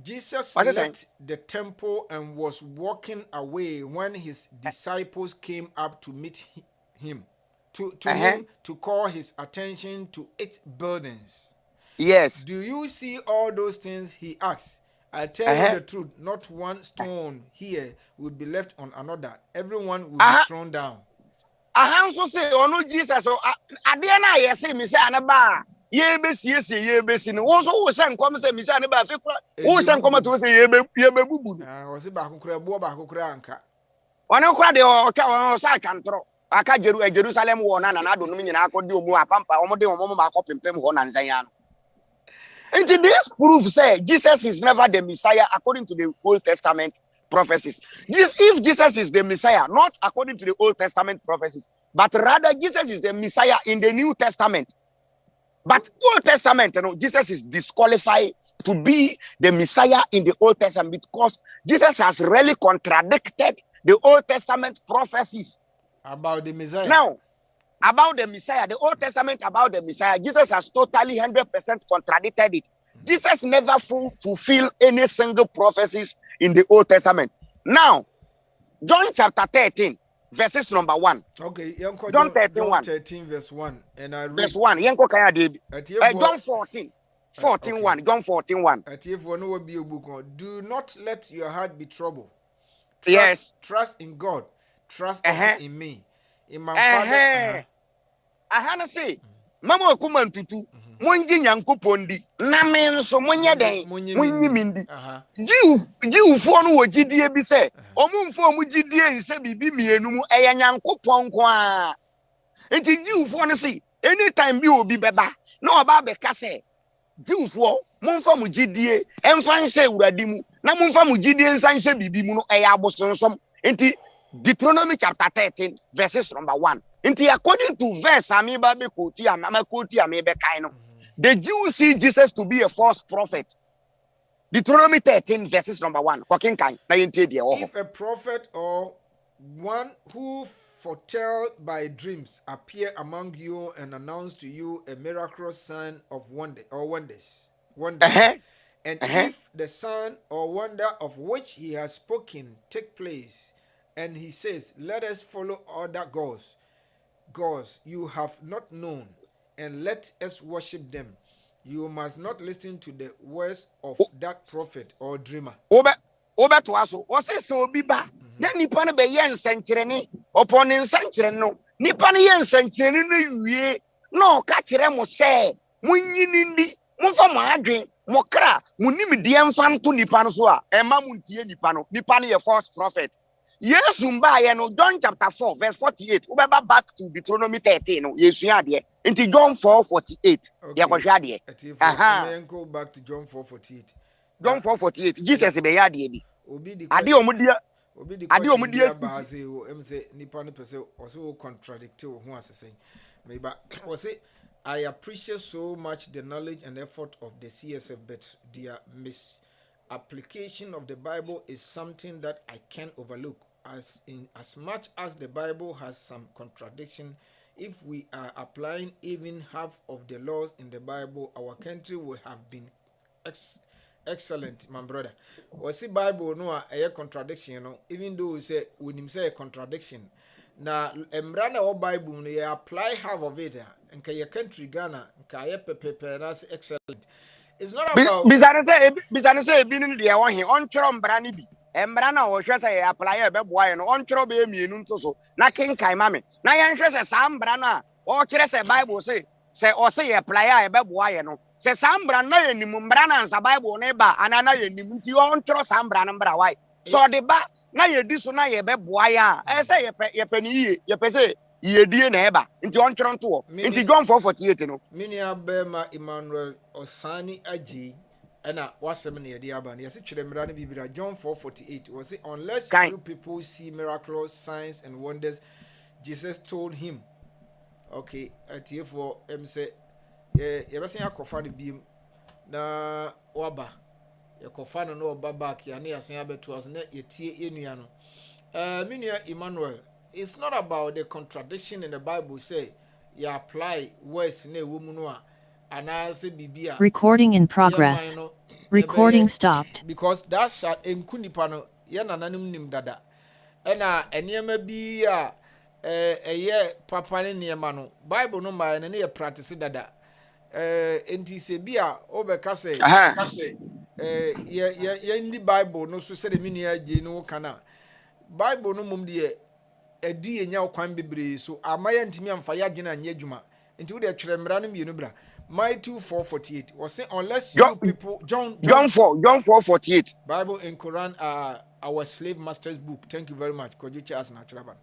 Jesus left the temple and was walking away when his disciples came up to meet him, him to call his attention to its buildings. Yes. Do you see all those things? He asked. I tell you the truth, not one stone here will be left on another. Everyone will be thrown down. I also say, oh no, Jesus, Adiana, yes, Messiah ba. Ye besi no wo so wo san kom se misa ne ba fe kura wo san kom to se ye be bubu wo se ba kokura bo ba kokura anka wona kura de o twa wo sa kantro aka Jerusalem wo na do no nyina akodi omu apampa omo de omo ma akopempem ho na nzan ya no. And this proof say Jesus is never the Messiah according to the Old Testament prophecies. If Jesus is the Messiah, not according to the Old Testament prophecies, but rather Jesus is the Messiah in the New Testament. But Old Testament, Jesus is disqualified to be the Messiah in the Old Testament because Jesus has really contradicted the Old Testament prophecies about the Messiah. Now, about the Messiah, the Old Testament about the Messiah, Jesus has totally 100% contradicted it. Jesus never fulfilled any single prophecies in the Old Testament. Now, John chapter 13. Verses number 1. Okay, John 13 verse 1. And I read verse 1. John 14. 1. John 14 1. Do not let your heart be troubled. Trust in God. Trust also in me. In my Father. I say, Mama Kumantutu. Munji nyankopondi na me nso munye den munyi mindi jiu fo no wogidie bi se omumfo omugidie nse bibi mienu mu eye nyankopon ko a enti jiu fo no se anytime bi obi beba na oba be ka se jiu fo mumfa mugidie emfa nse urade mu na mumfa mugidie nsa nse bibi mu no eye abosonsom enti Deuteronomy chapter 13 verses number 1 enti according to verse amiba be koti amama koti amebe kai no. The Jews see Jesus to be a false prophet. Deuteronomy 13 verses number 1. If a prophet or one who foretell by dreams appear among you and announce to you a miraculous sign of wonders. And if the sign or wonder of which he has spoken take place, and he says, let us follow other gods you have not known, and let us worship them, you must not listen to the words of that prophet or dreamer. Oba to aso o se se obi ba na nipa no be ye nsankyerene opon ne nsankyerene no nipa no ye nsankyerene no wie no ka kire mo se munyini ndi mumfa mo adwen mo kra munimdie mfa nto nipa no so a ema muntie nipa no ye false prophet. Yes, John chapter 4, verse 48. We back to Deuteronomy 13. No, yes, into John 4:48. Go back to John 4:48. John 4:48. Jesus be yadi. Adi omudia. Adi omudia sisi. Say nipa no pese also contradict who as saying. Maybe was it I appreciate so much the knowledge and effort of the CSF, but their misapplication of the Bible is something that I can't overlook. As much as the Bible has some contradiction, if we are applying even half of the laws in the Bible, our country will have been excellent, my brother. We see Bible no a contradiction, you know, even though we say when him say a contradiction. Now, embrana or Bible, you apply half of it, and your country Ghana, that's excellent. It's not about Bizarre say being the one here on Trom Branibi. Embrana or just say apply a beboy and on Trobe Munun so. Na king Kaimame. Na yan say Sam Brana or just a Bible say apply a beboy no. Say Sam Brana and Mumbrana and Bible neighbor and another Nimunti on Tro Sam Branambra. Why? So the ba na ye diso na ye beboy. I say ye penny ye pese ye dear neighbor into on Tron to into John 4:48 no. Minia Bema Emmanuel Osani Aji Ena wasem na yedi aba na yesi twere mra na bibira John 4:48 was say unless Kind. you people see miracles, signs and wonders, Jesus told him. Okay, atiefo say ye besen akofa de biem na waba ye kofa no oba back ya na yasen abeto as na yetie enua no. Minua Emmanuel, it's not about the contradiction in the Bible say you apply words na ewomu no a ana say bibia. Recording in progress. Recording stopped. Because that shot enkunipa no ye nananum nim dada. Ena enema bi a eye papa ne niema no Bible no ma ne ye practice dada. Enti se bi a obeka say ye ndi Bible no so se de minua age no kana. Bible no mum de edi enya kwan bebre so amaya ntimi amfa ya dwena anya adwuma. Enti wo de twere mra no mienu bra. Matthew 4:48 was saying unless you people John 4:48 Bible and Quran are our slave master's book. Thank you very much. Could you cheers natural man?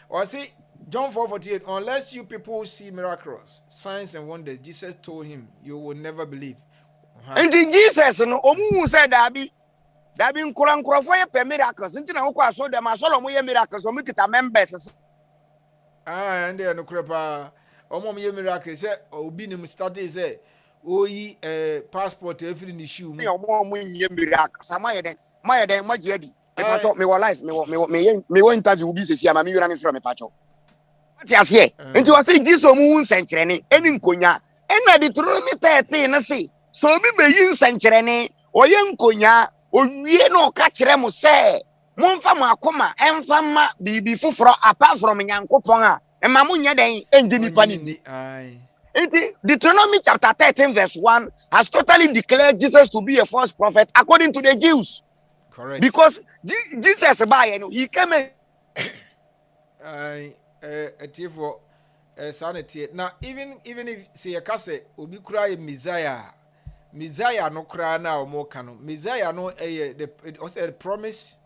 Or say John 4:48 unless you people see miracles, signs and wonders, Jesus told him you will never believe. And Jesus no omu said dabi nkurafo ye pe miracles nti na wo so dem asolo mo ye miracles o mi kita members. And they no krepa omo ye miracle say obi nim study say oyi passport every ni shoe me omo ye miracle sama ye den ma je di me pacho me wo life me wo interview obi sesi ama me wura me from me pacho ati ase nti wo say Jesus omu nsenkyerene eni nkonya ena Deuteronomy 13 na say so obi be yi nsenkyerene oye nkonya owie no ka kire mo say momfa mo akoma emfa ma bibi foforo apart from nyankopon a ema mo nya den enje nipa ni Deuteronomy chapter 13 verse 1 has totally declared Jesus to be a false prophet according to the Jews. Correct. Because Jesus by he came atiefo sanity now even if say kase obi kura ye Messiah no kura na o mo kanu Messiah no the promise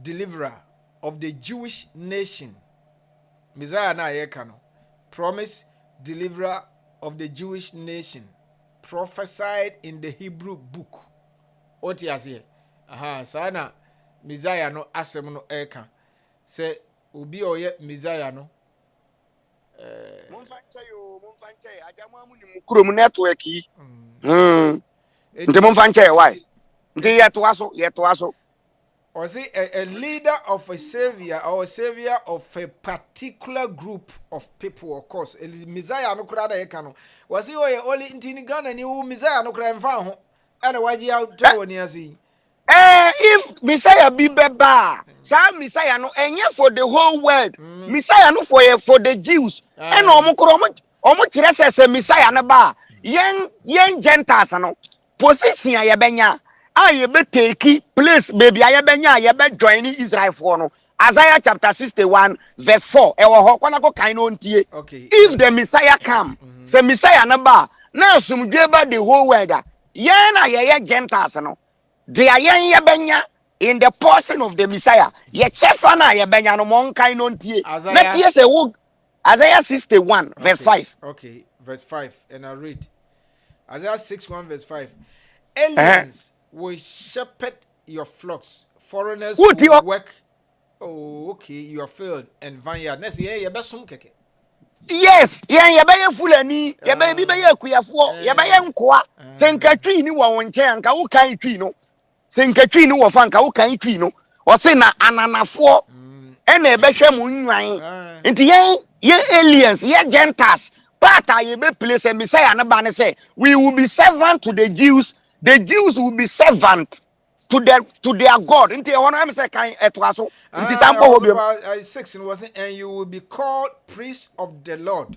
deliverer of the Jewish nation. Messiah na ye kanu promise deliverer of the Jewish nation prophesied in the Hebrew book. What he has here? Sana Messiah no asem no eka say obi oye Messiah no Mumfanche ajamu amu ni mukuro network yi nti mumfanche why nti yeto aso or say a leader of a savior or a savior of a particular group of people, of course. Messiah no krada yekano. Was he only in Ghana ni Messiah no kra mfa ho. Ana waji out to ni asi. If Messiah be beba, some Messiah no enye for the whole world. Messiah no for the Jews. And omo kire se Messiah na ba. Yen Gentiles no. Position ya benya. Aye be take place baby aye benya aye be join Israel for no. Isaiah chapter 61 verse 4. Ewo ho kwana ko kan no ntie. If the Messiah come, say Messiah na ba, na asumdwe ba the whole world. Yen na ye Gentiles no. They are yen benya in the portion of the Messiah. Ye chefa na ye benya no mon kan no ntie. Na tie say wo Isaiah 61 verse 5. Okay, verse 5 and I read. Isaiah 61 verse 5. Aliens will shepherd your flocks. Foreigners will work. Oh, okay, you are field and vineyard. Next year, you best some keke. Yes, ye be fulani, ye be kuyafo, ye be nkoa. Senkatwi ni wo wonche anka wo kan twi no. Senkatwi ni wo fa anka wo kan twi no. O se na ananafo ena e be hwe mu nwan. Nti ye aliens, ye Gentiles. But I be place a Messiah na ba ne say we will be servant to the Jews. The Jews will be servant to their God. Inti ono am say kan etwaso. Inti sampo hobiom. 6 was and you will be called priests of the Lord.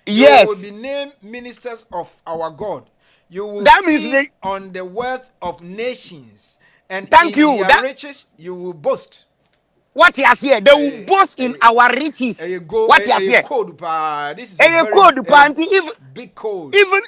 Yes. You will be named ministers of our God. You will that feed means on the wealth of nations, and thank in you. their riches you will boast. What you say? They will boast in our riches. What you say? This is a very code, big code. Even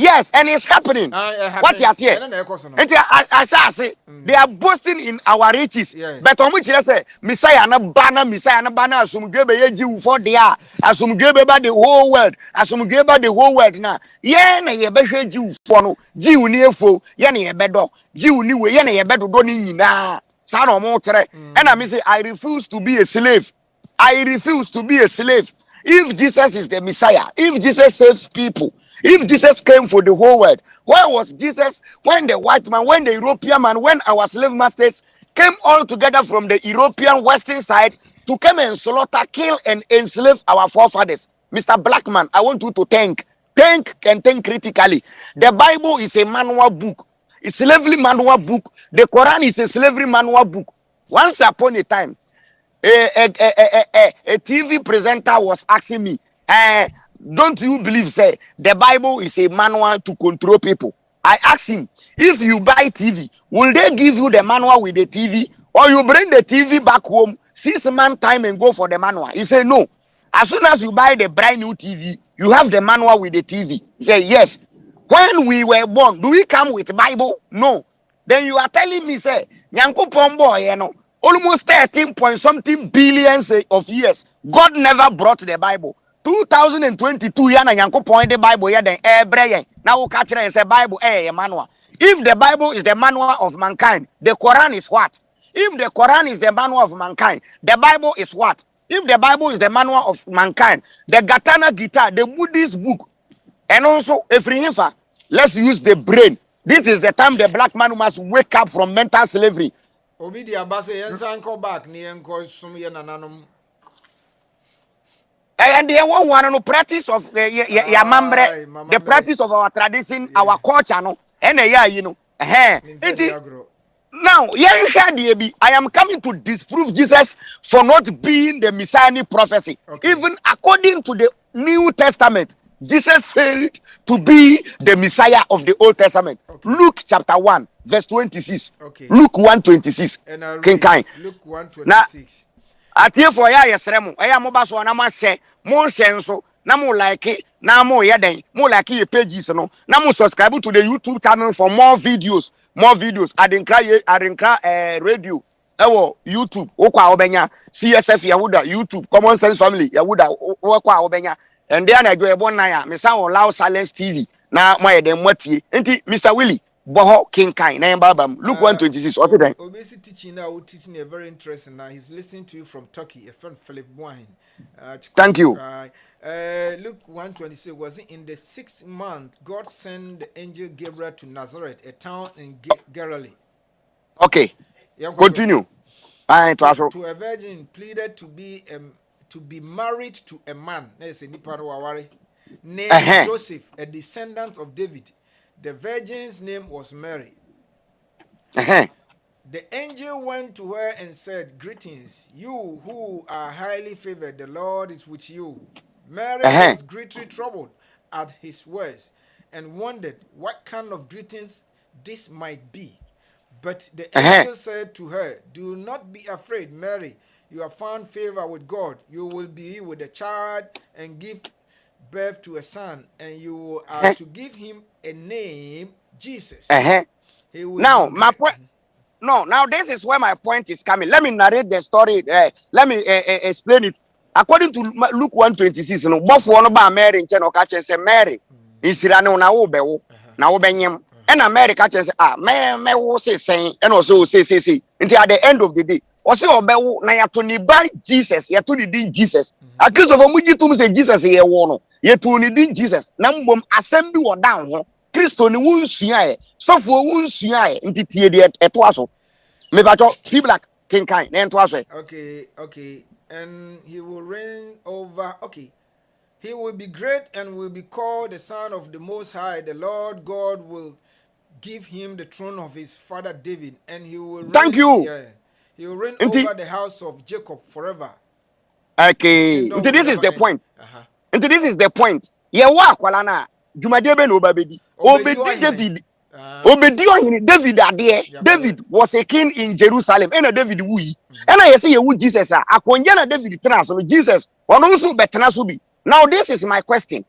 Yes, and it's happening. What you are saying? I say they are boasting in our riches. But omuchire say Messiah na bana asumgebe yeji for there. Asumgebe ba the whole world. Asumgebe ba the whole world na. Ye na ye behwe ji for no. Ji uni efo. Ye na ye bedo. Ji uni we ye na ye bedo do ni nyina. Sa na omo kire. And I say I refuse to be a slave. I refuse to be a slave. If Jesus is the Messiah, if Jesus saves people, if Jesus came for the whole world, where was Jesus when the white man, when the European man, when our slave masters came all together from the European western side to come and slaughter, kill, and enslave our forefathers? Mr. Blackman, I want you to think and think critically. The Bible is a manual book, a slavery manual book. The Quran is a slavery manual book. Once upon a time, a TV presenter was asking me, don't you believe, say, the Bible is a manual to control people? I asked him, if you buy TV, will they give you the manual with the TV, or you bring the TV back home 6 months time and go for the manual? He said, no. As soon as you buy the brand new TV, you have the manual with the TV. He said, yes. When we were born, do we come with the Bible? No. Then you are telling me, say, Nyanko Pombo, you know, almost 13 point something billions of years, God never brought the Bible. 2022 yana yanko point the Bible ya then ebre now catch and say Bible manual. If the Bible is the manual of mankind, the Quran is what? If the Quran is the manual of mankind, the Bible is what? If the Bible is the manual of mankind, the Gatana Gita, the Buddhist book, and also Efrihifa, let's use the brain. This is the time the black man must wake up from mental slavery. Obidi abase yensanko back ni enko sum ye nananum. And the one no practice of the practice of our tradition, our culture, no, and you know, now, I am coming to disprove Jesus for not being the messianic prophecy. Okay. Even according to the New Testament, Jesus failed to be the Messiah of the Old Testament. Okay. Luke chapter 1, verse 26. Okay. Luke 1:26. King Kain. Luke 1:26. Atie for ya yesremu eya mo ba so na ma hye mo hye so na mo like na mo ye den mo like your pages no na mo subscribe to the YouTube channel for more videos Adinkra radio ewo YouTube okwa obenya CSF Yahuda YouTube Common Sense Family Yahuda okwa obenya and then I go ebon na ya me san allow silence TV na mo ye den mwatie enti Mr. Willie Boho King Kain na babam Luke 1:26 what then obesi teaching now teaching a very interesting now he's listening to you from Turkey a friend Philip Wine thank you Luke 1:26 was in the 6th month God sent the angel Gabriel to Nazareth a town in Galilee. Okay, continue. To a virgin pleaded to be married to a man named Joseph, a descendant of David. The virgin's name was Mary. The angel went to her and said, "Greetings, you who are highly favored, the Lord is with you." Mary was greatly troubled at his words and wondered what kind of greetings this might be. But the angel said to her, "Do not be afraid, Mary. You have found favor with God. You will be with a child and give birth to a son, and you are to give him a name, Jesus." Now, my point. No, now this is where my point is coming. Let me narrate the story. Let me explain it. According to Luke 1:26, no, both one about Mary and Chenoka say Mary. Insirano na ubewo na ubenyem. And America say me wo say and also say. Until at the end of the day, also obewo na yato ni by Jesus, yato ni din Jesus. A Christopher Mujitum say Jesus ye wono. Yetu ni din Jesus. Na mbom asem bi wo down ho. Christo ni wunsua e. Sofo wunsua e. Nti tie de eto aso. Me ba people like King Kain na ento aso. Okay. And he will reign over. Okay. He will be great and will be called the Son of the Most High. The Lord God will give him the throne of his father David, and he will reign. Thank you. Yeah, he will reign over the house of Jacob forever. Okay. Until this is the point. Until this is the point. Yewa akwala na Jumadebe no babedi. Obedi David. Obedi ohini David ade. David was a king in Jerusalem. And David wuyi. And I say you Jesus akonja na David tena so Jesus. Ono nso betena so bi. Now this is my question.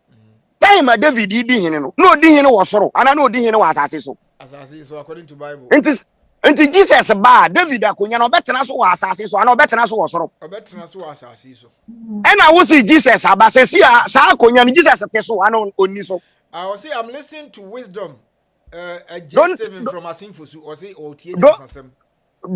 time a David di hene no di hene wo soro ana no di hene wo asase so. Asase so according to Bible. Enti Jesus ba David akonya no betena so wo asase so ana betena so wo soro. Betena so wo asase so. And wo see Jesus abase si a sa akonya no Jesus te so ana oni so. I will say I'm listening to wisdom. Stephen from Asinfosu or say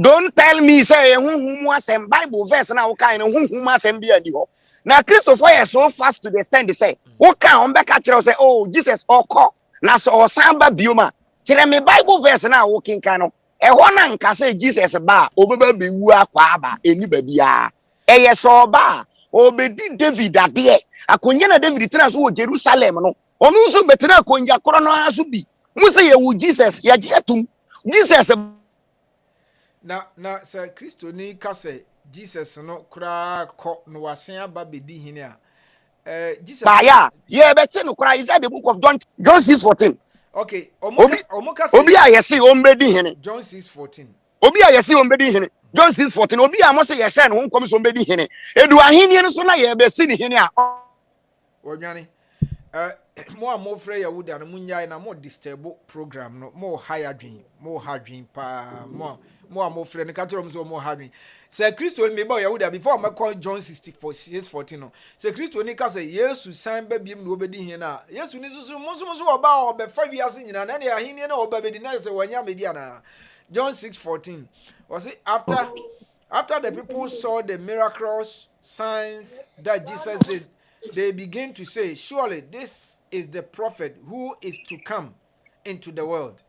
don't tell me say who asem Bible verse na wo kan no who asem bi ani ho. Now Christopher is so fast to the stand they say what can on back at say oh Jesus or call na so samba bioma tell me Bible verse na walking kano e hona nka say Jesus ba obeba be wu akwa aba eni ba bia e ye so ba obedi David ade akonya na David tena so Jerusalem no onu so betena akonya koro no aso bi mu say ye wu Jesus ya jetum Jesus na sir Christo ni ka say Jesus no kura ko no wasen aba bedi hine a Jesus yeah bet no kura is that the book of John 6:14. Okay obi a yesi ombedi hine John 6:14 obi a yesi ombedi hine John 6:14 obi a mo say ye share no nkom so ombedi hine edu ahenie no so na ye be si ni hine a wonwane mo frɛ Yahuda no munyai na mo disturb program no mo higher dream pa mo frɛ no katrom so mo hardwin say Christo ni be Yahuda before me call John 6:14 no say Christo ni ka say Yesu san ba biem no obedi hin na Yesu ni susu musu oba obefa wiase nyina na ne ahenie na oba bedi na say wanya media na John 6:14 was it after the people saw the miracles signs that Jesus did, they begin to say, surely this is the prophet who is to come into the world.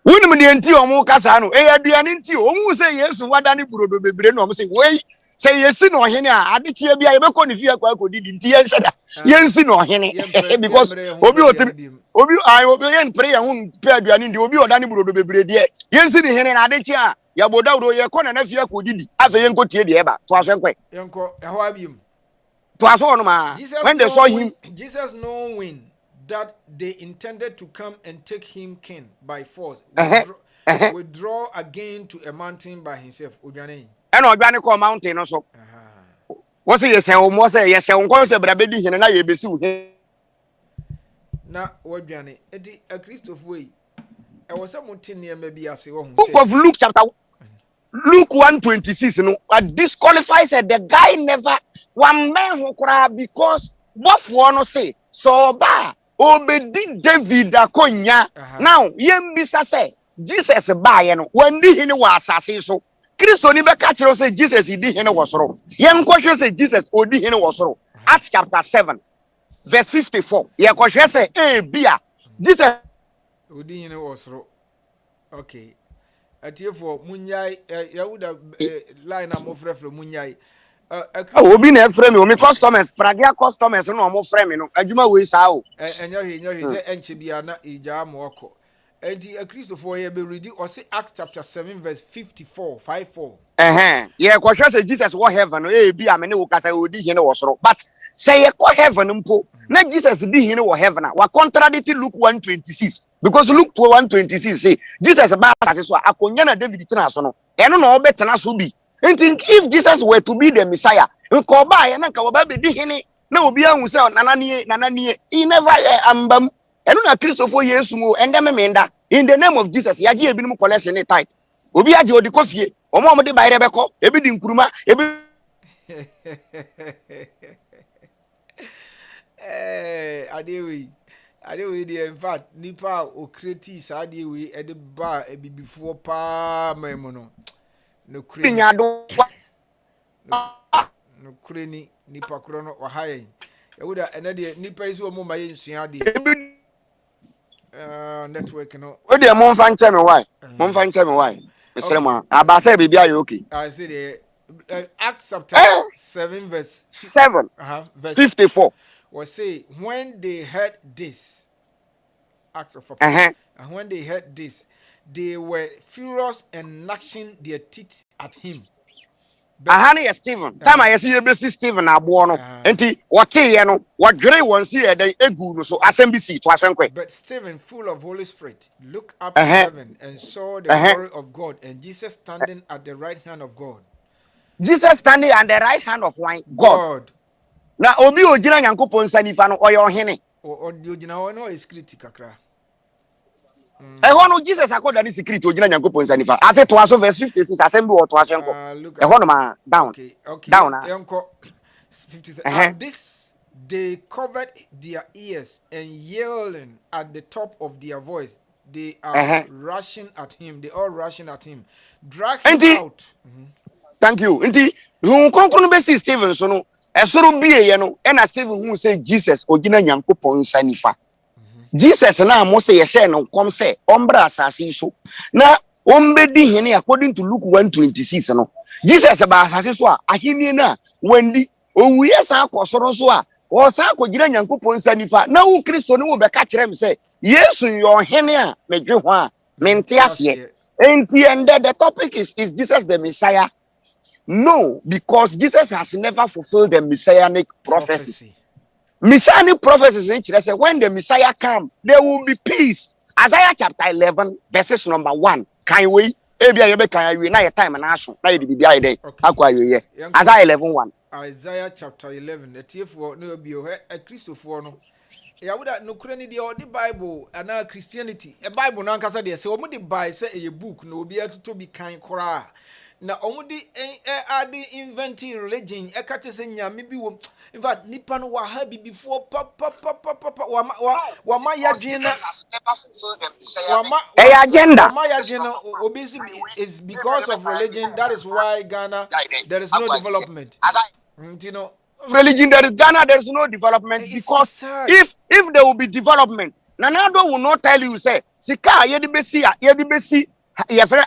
Wunum de enti omo kasa no aduane enti omo say Yesu wada ne burodo bebre no omo say wey say yesi no hene a ade tie bia ye beko ne fie akwa akodidi nti ye nhyeda yensi no hene because obi yen pray hu pe aduane ndi obi oda ne burodo bebre de yensi ne hene na ade tie a ya boda wuro ye ko na na fie akodidi afa ye nko tie de eba to aso nkwe yenko eho abiem to aso no ma when they saw him Jesus knowing that they intended to come and take him king by force, withdraw again to a mountain by himself. And Odwane call mountain also. What's it? Yes, I almost say yes. I won't say, but I bet you and I be soon. Now, Odwane, Eddie, a Christopher way. I was someone near maybe I say, book of Luke chapter Luke 1:26. No, disqualifies the guy never one man who cry because both one say so bad. Obedi David akonya now yembisa say Jesus baye no wandi hene wa asase so Kristo ni beka kire say Jesus di hene wo soro yenkohwe say Jesus odi hene wo soro Acts chapter 7 verse 54 yekohwe say bia Jesus odi hene wo soro. Okay atiefo munyai Yahuda line amofrefre munyai obi na efrem o me customers pragia customers no mo frem no adwuma we sa o enye say enche bia na ija amoko enti a Christopher ye be read o say Acts chapter 7 verse 54 ye ko hwe say Jesus wo heaven no bia me ne wo kasa odi hene wo soro but say ye ko heaven mpo na Jesus di hene wo heaven a wa contradict Luke 1:26 because Luke 1:26 say Jesus ba asase so akonya na David tena so no eno na obetena so bi. And if Jesus were to be the Messiah, he never ambam. And na Christopher Yesu and them menda in the name of Jesus. Yaji ebinum collection tight. Obi aji odi kofie. Omo mo de ba rebeko. Ebi di nkuruma. Ebi. Adewe the in fact nipa o create sa adewe e de ba ebi before pa memono. No kreni nipa krono ohaye Yahuda enade nipa isi omo maye nsua de network no we dey mon fan cheme why esrema abasa bibia you okay I say the Acts chapter 7 verse 54 was say when they heard this Acts of and when they heard this they were furious and gnashing their teeth at him. Ahani ya Stephen. Time I see you Stephen abo no. Enti wote ye no, wodwere won si e den egu no so asembisi to asenkwe. But Stephen, full of Holy Spirit, looked up to heaven and saw the glory of God and Jesus standing at the right hand of God. Jesus standing at the right hand of God. God. Na obi ogina Nyankopon sanifa no oye ohene. or the original no is critical kakra. No Jesus akoda ni secret ogina nyankopon sanifa. Afi to aso verse 56 asem bi wo to aso enko. No ma down. Okay. Down. Enko 50. And this they covered their ears and yelling at the top of their voice. They are rushing at him. They all rushing at him. Drag him out. Thank you. Inti hu konkro be see Stephen so no esoro bie ye no e na Stephen hu say Jesus ogina nyankopon sanifa. Jesus na mo say ye share no kom say ombra asase so na ombedi hene according to Luke 1:26 no Jesus ba asase so a ahenie na wandi owuye san akosoro so a o san akogina nyankopon sanifa na wo Kristo ne wo be ka kire me say Yesu yo hene a medwe ho a mente ase enti and the topic is Jesus the Messiah? No, because Jesus has never fulfilled the messianic prophecy. Messianic prophecies say when the Messiah comes, there will be peace. Isaiah chapter 11, verses number 1. Can we? Isaiah 11:1. Isaiah chapter 11. The TF no be a Christopher no. Ya would no cranny the Bible and now Christianity. A Bible no kasa dey say omo dey buy say a book no be to be kind kora. Na omo dey inventing religion e ka te say nyame bi wo. In fact, nipa no wa ha bi before papa wa ma ya dwena agenda. Ma ya dwena obisi is because of religion. That is why Ghana there is no development. You know, religion there is Ghana, there is no development because if there will be development, Nanado will not tell you say sika yedi besi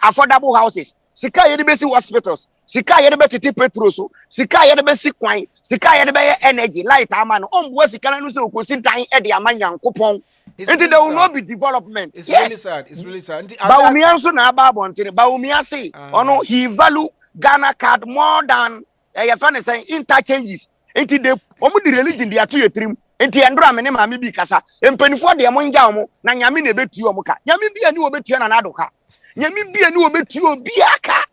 affordable houses, sika yedi besi hospitals, sika yedi besi petroso, sika yedi besi kwan, sika yedi be energy light amano ombo sika na no se okosi dan e de amanyankopon. There will not be development. It's really sad. It's really sad. Baumia so na aba bontene Baumia say ono he value Ghana card more than your friend saying interchanges. Enti de omu di religion di ato yetrim enti endro me ne maame bi kasa empanifo de mo nja omo na nyame na betu omo ka nyame bi ani obetu na nado ka nyame bi ani obetu obi aka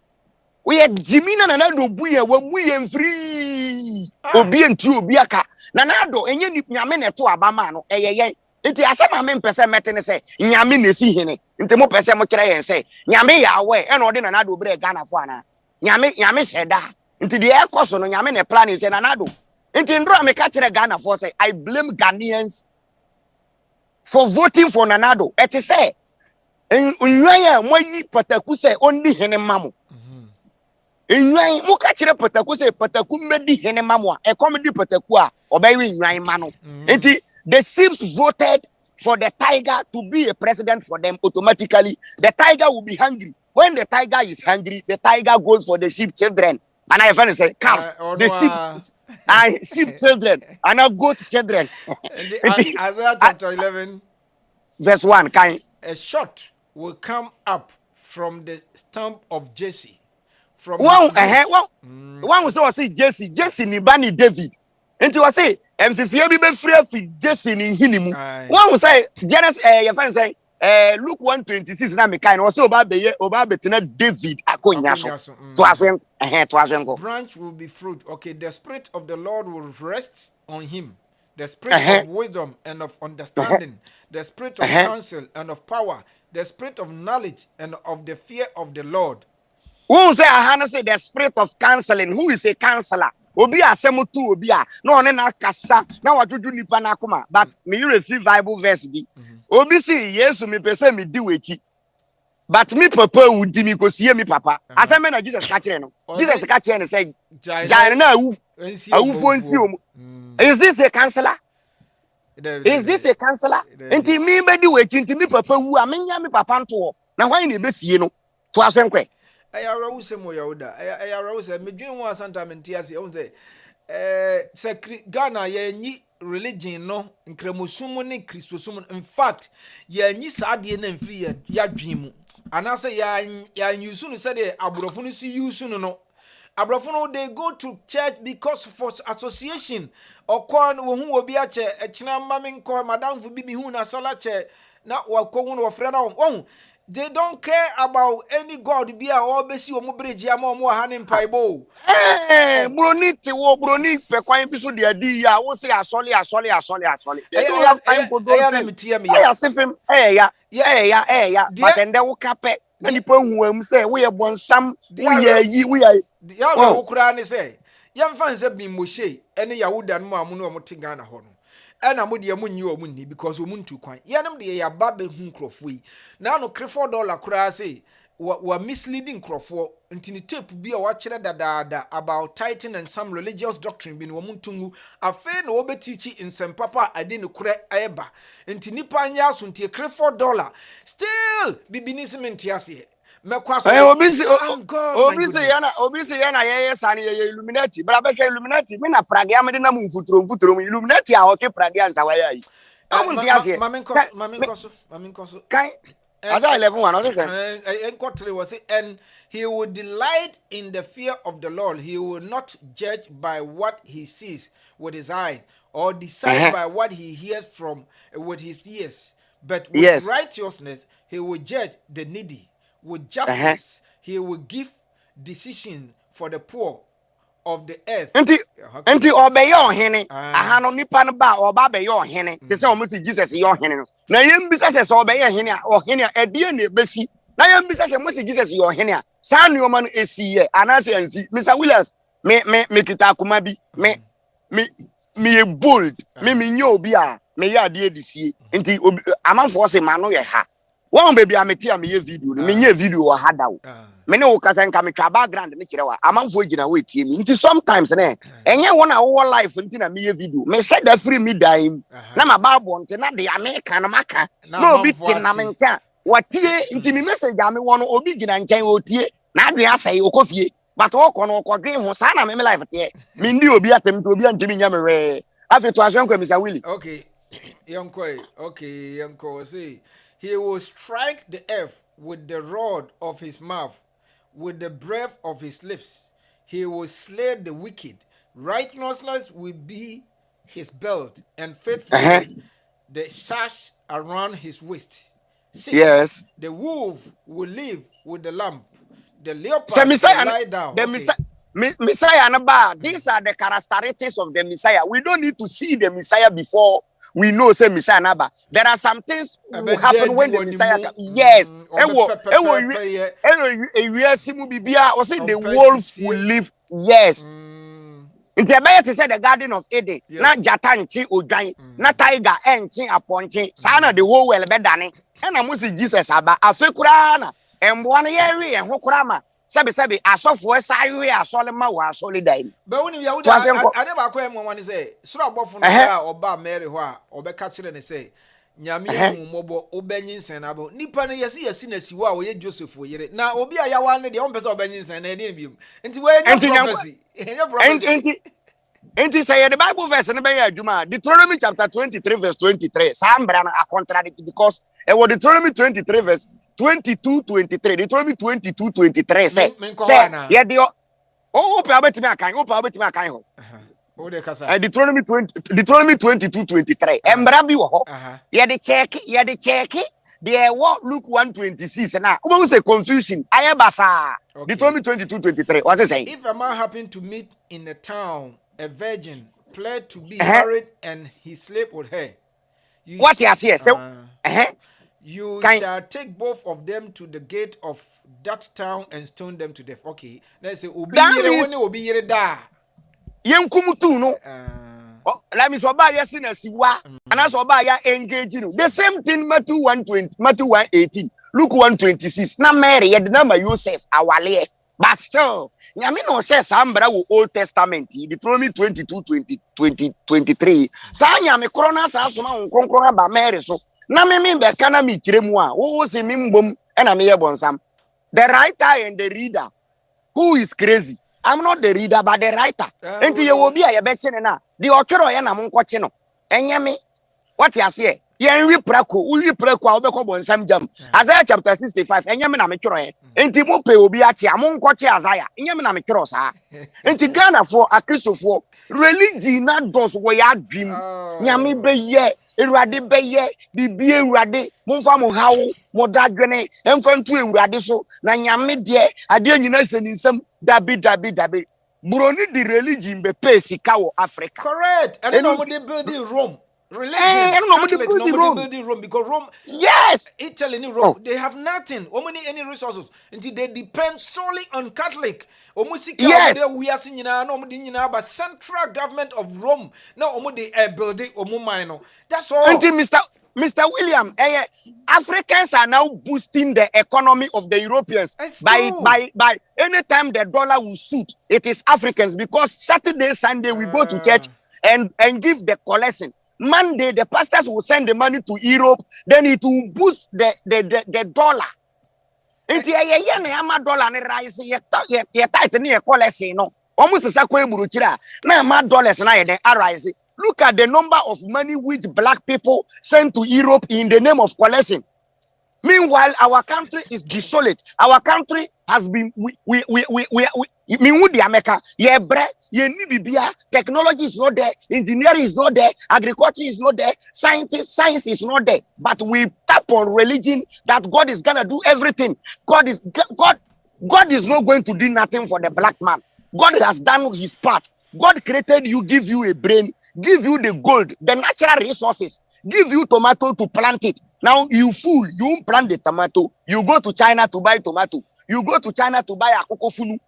we jimina na nado buye wa buye mfiri obi entu obi aka na nado enye nyame na to abama no eyeye enti asema me mpese mete ne se nyame na esi hene enti mo pese mo kire yen se nyame ya we e na ode na nado bre Ghana fo ana nyame sheda enti de ekoso no nyame na plan is na nado. Intindro me catch Ghana for say I blame Ghanaians for voting for Nanado. Et say unwaya moyi pataku say only hene mamu. Unwaya mo catch pataku say pataku medi hene mamu e comedy pataku a obeyi unwaya mano. Enti the Sims voted for the tiger to be a president for them automatically. The tiger will be hungry. When the tiger is hungry, the tiger goes for the sheep children. And I finally say, come, the sheep children, and I goat children. Isaiah chapter 11, verse 1, a shot will come up from the stump of Jesse. From one was say Jesse ni bani David. And you say, and if you be free Jesse ni hinimu. One will say, Genesis, your friend say, Luke 1:26 na me kind also oba betina David akonyaso to asen branch will be fruit. Okay, the spirit of the Lord will rest on him, the spirit of wisdom and of understanding, the spirit of counsel and of power, the spirit of knowledge and of the fear of the Lord. Who say Hannah say the spirit of counseling? Who is a counselor? Obi asemu tu obi a no one na kasa na wadudu nipa na akoma, but me you receive Bible verse bi obi say yesu me pese me di wechi but me papa wudi mi ko sie me papa aseme na Jesus ka kire no Jesus ka kire ne say jai na awufo nsi omu. Is this a counselor? Is this a counselor? Enti me be di wechi enti me papa wu amenya me papa nto na hwan na be sie no to asenkwe ayara wo semo yawoda ayara wo se medwene ho asanta mentiase o say Ghana ye religion no nkramosumu ne Kristosumu. In fact ye nyi saade na mfiri ya dwemu anase ya yusu no say de aborofo no si yusu no aborofo no they go to church because for association okon wo hu obi a che ekina mame nko madam fu bibi hu na sala che na wakọ hu no frɛ na wo They don't care about any God be a obesi o mubreji ama omo hanin paibo. Broni wo broni pe kwan bi so de adi ya wo say asole. They don't have time for those things. Ya sefem ya but ende wo kape na nipa huam say we ye bonsam we ye ya wo kura ne say yemfa nse bi moshe ene yahuda no amu no omotinga na ho no ena mo de munyi o munni because o muntu kwan yenem de ya ba be hu krofo yi na no $4 kura say wa misleading krofo ntini tape bi a wa kire dadaada about tithing and some religious doctrine bi no muntungu afa na obetichi nsempapa ade ne kura eba ntini panya so ntie $4 still bibinisi mentiase Obi say yana ye sane ye Illuminati bra be Illuminati me na Prague am de na mfuturo Illuminati a o ke Prague ansa wa ya yi amuntiase Mami nkoso kan asa 11 one o say and he will delight in the fear of the Lord. He will not judge by what he sees with his eyes or decide by what he hears from with his ears, but with righteousness he will judge the needy. With justice, he will give decision for the poor of the earth. Enti obey your hene. Aha no nipa no ba oba be your hene. Te say omo say Jesus your hene no. Na yem bisa say obey your hene o hene edie na besi. Na yem bisa say mo say Jesus your hene a. Sa ne oma no esi ye. Ana say ansi. Mr. Williams, me kita akoma bi. Me bold. Me nye obi a me ya ade edisie. Enti amanfo say ma no ye ha. One baby ameti am ye video me nye video o hada wo me ne wo kasa nka me twa background me kire wa amanfo gina we tie mi nti sometimes ne enye won a wo life nti na me ye video me said that free me dying na ma bible nti na de America na maka na obi tin na me nka watie nti me message am won obi gina nkan o tie na adwe asai okofie but wo ko no ko dwen ho sa na me life tie me ndi obi atem to obi antimi nya me we afi to aso nko Mr. Willie okay yanko say he will strike the earth with the rod of his mouth, with the breath of his lips. He will slay the wicked. Righteousness will be his belt, and faithfully the sash around his waist. 6. Yes. The wolf will live with the lamb. The leopard will lie down. Messiah and these are the characteristics of the Messiah. We don't need to see the Messiah before we know say Messiah naba. There are some things will happen when the Messiah comes. Yes. The wolf will live. Yes. In the say the Garden of Eden. Na jatanchi ojan. Na tiger enchi aponchi. Sana the whole well bedane. And I must see Jesus aba. Afekurana. And one year and hokurama. Sabi asofo esawe asolema wa solidai but when you ade ba kwa mo wan say suro abofo no a oba Mary ho a obeka kire ne say nyame hu mobo obenyinsen na bo nipa ne yesi na siwo a oye Joseph oyere na obi a yawa ne de on pese obenyinsen na ede biom nti we nya prophecy enti say the Bible verse ne be ya adwuma Deuteronomy chapter 23 verse 23 sambra na contradict because e wo Deuteronomy 23 verse 22-23. They told me 22-23. Say, yeah, Deuteronomy 22-23. Embrabi wo. Yeah, the check. They what Luke 126. Now, who say confusion? Ayabasa. Deuteronomy 22-23. What's it saying? If a man happened to meet in a town a virgin, pled to be married, and he slept with her. What you say? So, you shall take both of them to the gate of that town and stone them to death. Okay. Let's say obi yere da. Yenkumutu no. Let me so ba yesi na siwa. Ana so ba ya engage no. The same thing Matthew 1:18. Luke 1:26. Na Mary ye the number Joseph awale. But still, nyame no say sambra wo Old Testament. Deuteronomy 22-23. Sa nyame korona sa so ma nkonkron ba Mary so. Na me be kana mi kiremu a wo se mi mbom e na me ye bonsam. The writer and the reader who is crazy. I'm not the reader but the writer. Enti ye wo bi a ye be kine na the otwero ye na mo nkoche no. Enye me what you say? Ye nwi prako a obekọ bonsam jam. Isaiah chapter 65 enye me na me twero ye. Enti mo pe obi a che mo nkoche Isaiah. Enye me na me twero sa. Enti Ghana for akristofo religion na dos wo ya dwim. Nyame be ye Ewurade bɛyɛ bibi Ewurade momfa mo haw mo dadwene emfa ntu Ewurade so na nyame de ade nyina sɛ ni nsɛm dabi buroni di religion be pay sika wɔ Africa. Correct. And no more building Rome. Religion. Catholic, no more building Rome because Rome. Yes. Italy, Rome, they have nothing. Any resources until they depend solely on Catholic. Yes. We are seeing now, but central government of Rome. No, the building minor. That's all. Until Mr. William, Africans are now boosting the economy of the Europeans by any time the dollar will suit. It is Africans because Saturday, Sunday we go to church and give the collection. Monday the pastors will send the money to Europe, then it will boost the dollar. Until a dollar ne rise ye tight ne collection no. Almost a sakwe buruchira. Na ma dollars na ye arise. Look at the number of money which black people send to Europe in the name of collection. Meanwhile, our country is desolate. Our country has been technology is not there, engineering is not there, agriculture is not there, science is not there. But we tap on religion that God is gonna do everything. God is not going to do nothing for the black man. God has done his part. God created you, give you a brain, give you the gold, the natural resources, give you tomato to plant it. Now you fool, you plant the tomato, you go to China to buy tomato, you go to China to buy a kokofunu,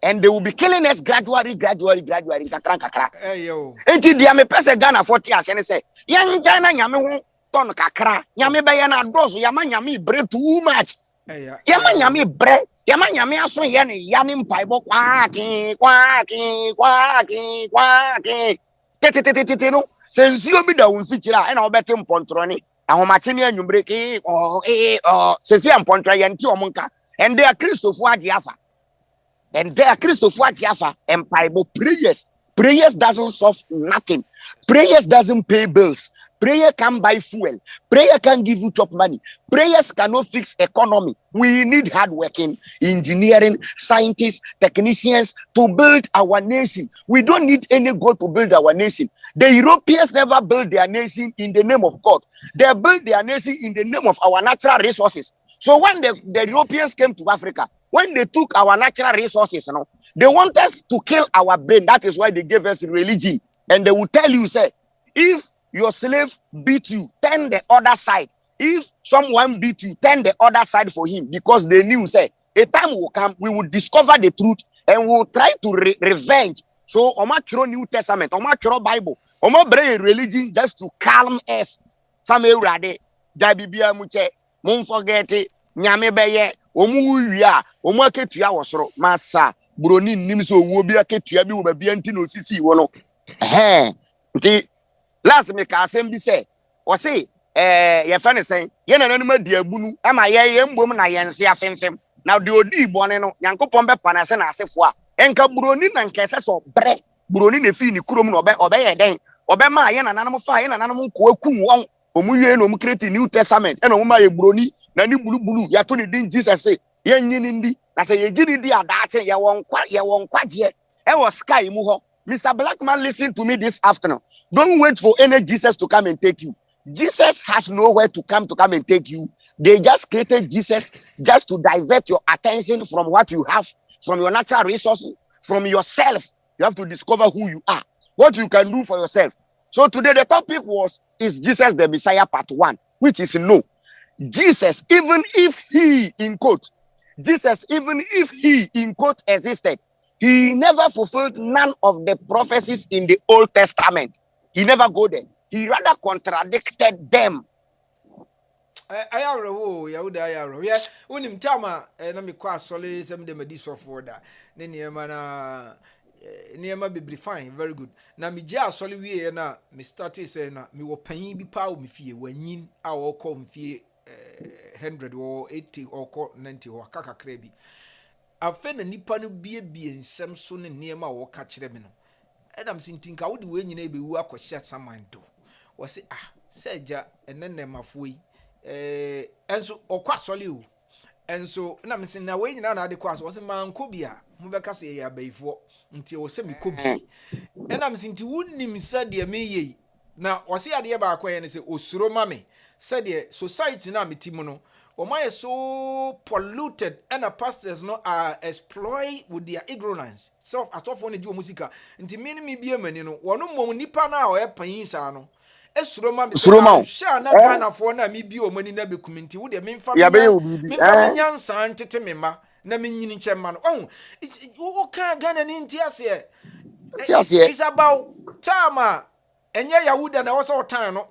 and they will be killing us gradually. Hey yo. Enti dia me pese Ghana 40 years and say, "Yan China nyame ho ton kakra, nyame be ya na dozo, yama nyame bre too much." Yama nyame bre, yama nyame aso ye ne ya ne mpaibo kwaki. Tete no, sensi obi da wonfikira e na obete mpontroni. Ahomate ne anwumbre ke sensi ampontra ye nti omonka. And they are Christopher Ajiafa. And Bible prayers. Prayers doesn't solve nothing. Prayers doesn't pay bills. Prayer can buy fuel. Prayer can give you top money. Prayers cannot fix economy. We need hardworking engineering, scientists, technicians to build our nation. We don't need any God to build our nation. The Europeans never built their nation in the name of God. They built their nation in the name of our natural resources. So when the Europeans came to Africa, when they took our natural resources, they want us to kill our brain. That is why they gave us religion. And they will tell you, say, if your slave beat you, turn the other side. If someone beat you, turn the other side for him. Because they knew, say, a time will come, we will discover the truth and we will try to revenge. So, Oma Chiro New Testament, Oma Chiro Bible, Oma bring religion just to calm us. Samuel Rade, Jabibia Muche, Mon forget it, Nyame Beye, Omu Wia, Oma Ketua Wasro, Massa, Broni Nimso, Wobia Ketua, Biantino Sisi, Wono. Last me ka assembly say, or say, your friend is saying, Yen an animal dear Bunu, am I yam woman I yan see a fem. Now the Odi Boneno, Yanko Pombe Panasan Asefwa, Enka Brunin and Cassas or Bre, Brunin the Fini Kurum obey a day, Obama Yan an animal fire and an animal Kuang, Omuye no create New Testament, and Oma Bruni, Nani Bulu, Yatuni din Jesus say, Yen Yindi, I say, Yini dia data, ya won't quite yet. I was sky muho. Mr. Blackman, listen to me this afternoon. Don't wait for any Jesus to come and take you. Jesus has nowhere to come and take you. They just created Jesus just to divert your attention from what you have, from your natural resources, from yourself. You have to discover who you are, what you can do for yourself. So today the topic is Jesus the Messiah part 1, which is no. Jesus, even if he, in quote, existed, he never fulfilled none of the prophecies in the Old Testament. He never go there. He rather contradicted them. Ayaro, Yahuda Ayaro. Yeah, unim tama na me kwa sole sem de medi so for da. Ne niema na niema be fine, very good. Na me ja sole wie na me start say na me wo panyin bi pa o me fie wanyin a wo ko me fie 100 or 80 or 90 or kakakra bi. Afe na nipa no bie nsem so ne niema wo ka kire me no. Edam sintinka wo de we nyina be wu akohye samanto. Wo se seja enenne mafoi enso okwa sole o. Enso na me se na we nyina na de kwa so wo se manko bia mo be ka se ya baifo nti wo se me kobi. Edam sinti wunnim sa de me ye na wasi ade ba akwa ye say osuro mame said the society na metimu no Omai is so polluted and the pastors no are exploit with their ignorance. So as of one do musica. Inti mini mi be a man, one no nipa na or pain Esroma sha na kana for na mi bi o mani na be community wo de me mfa me nyansa antete me ma na me nyini chema no. Oh, it's wo ka Ghana ni ntiase it's about time enye Yahuda na wo so time no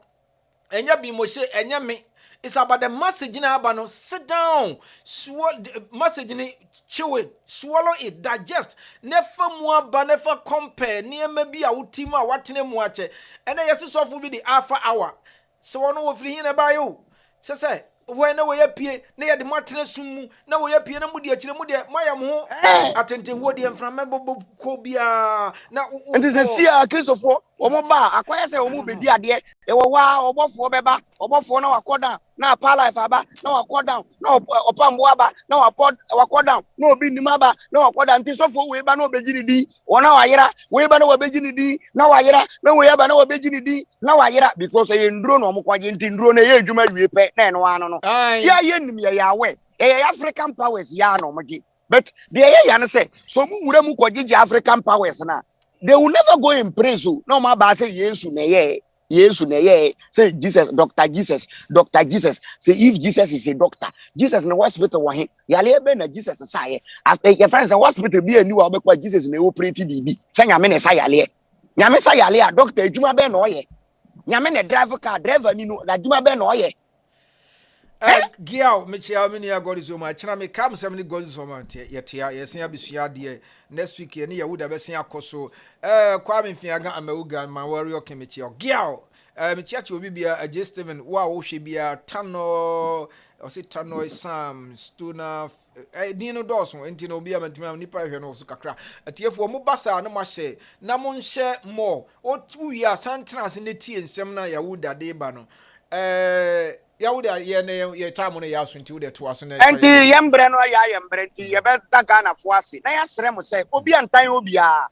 enye bi mo she enye me. It's about the message in Abano. Sit down, swallow message in chew it, swallow it, digest. Never more, but never compare. Near maybe a ultima, what name watch it. And I just will be the alpha hour. So I know if you hear about you. So say, when we appear near the Martinez Sumu, now we appear no mudia, chimudia, Mayamo, attentive word and from Cobia. Now, and this is a case of Omoba, acquire say, Omu be dear, dear, Ewa, or for Beba, or for no accorda, now Pala Faba, no accord down, no upon Waba, no accord down, no bin Maba, no accord until so for Weba no Begini, or now Ira, Weba no Begini, now Ira, no we have no Begini, now Ira, because I in drone or Moquagentin drone, you may repay, then one. Yeah, Yahweh, African powers, Yano Magi. But the Yana say, so Muramu Kwajiji African powers now. They will never go in praise you. No matter say yes, say Jesus, Dr. Jesus. Say if Jesus is a doctor, Jesus in the hospital wa him. Yale be na Jesus say. As your friends in hospital be a new abekwa Jesus na operate bibi. Say nyame na say yale. Nyame say yale a doctor adwuma be na oye. Nyame na driver car driver ni no na adwuma be na oye. Giao, Michel, many God is my channel. Me come 70 goals from yet here. Yes, I be sure next week. Any would have seen a coso. Kwame Fiaga and Mauga, my warrior came Michel. Giao, Michel will be a J. Steven. Wow, she be a Tano or say Tano Sam, Stuna, Dino Dawson, and Tino be a Nipa and also Kakra. At here for Mubasa, no mache, Namon share more. Or 2 years, Santas in the tea and Semna Yahuda Debano. Yahuda ye time on the house into the to us and yambre no ya yambre ti ye beta Ghana foase na ya sere mo say obi antan obia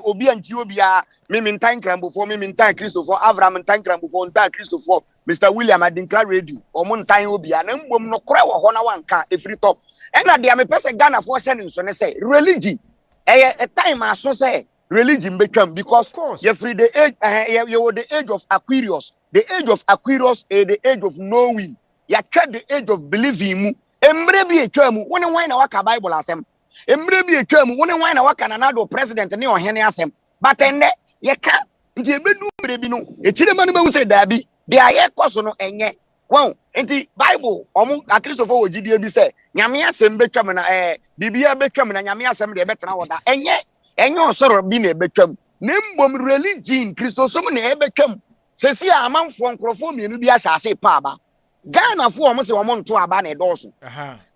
obi anti obia me mintan krambo me mintan Christopher Abraham mintan krambo ntan Christopher Mr. William Adinkra radio o mo ntan obia na mbom no kore wo ho na wanka efri top e na de me pese Ghana fo hye ne so ne say religion a time aso say religion become because you free the age you the age of Aquarius. The age of Aquarius is the age of knowing. Ya tried the age of believing. Embre bi etwamu woni wan na waka Bible asem. Embre bi etwamu woni wan na waka nanado president ne ohene asem. But ende ye ka nti ebedu mbre bi no etire manu be say dabi de aye koso no enye. Wow, nti Bible omu Christopher ogidie bi say nyame asem betwam na bibia betwam na nyame asem de betena woda enye osoro bi na betwam. Ne mbom religion Christosom na ebetwam. Sesi a amanfo nkrofo mienu bi asase pa ba Ghana fo omo se omo nto aba na edoso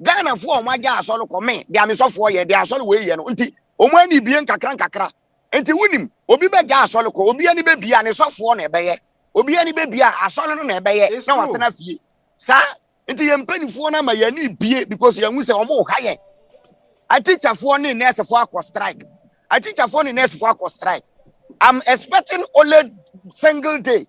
Ghana fo omo agya asolo kome de amesofo ye de asolo we ye no nti omo ani bie nkakra nti wunim obi be gya asolo ko obi ani be bia ne sofo na ebeye obi ani be bia asolo no na ebeye na watena fie sa nti ye mpanifo na ma ye ni bie because ye hu se omo ha ye a teacher fo ne nurse fo akọ strike a teacher fo ne nurse fo akọ strike. I'm expecting only single day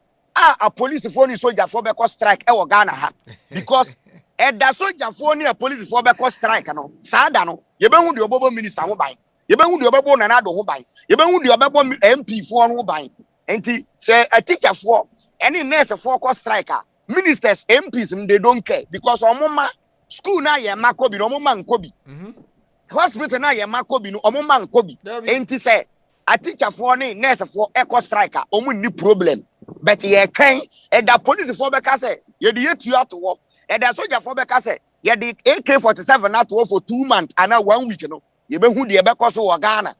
a police phone soldier for beko strike e wo Ghana ha because da soldier phone a police for beko strike no sada no ye be hu de obobo minister ho ban ye be hu de obobo nanado ho ban ye be hu de obobo MP for ho ban enti say a teacher for any nurse for ko strike ministers MPs they don't care because omoma school na ye makobi no omoma nkobi hospital na ye makobi no omoma nkobi enti say a teacher for ni nurse for eco striker omu ni problem but ye kan e da police for beka say ye de yetu ato wo e da soldier for beka say ye de AK47 ato wo for 2 months and 1 week no ye be hu de be koso wo Ghana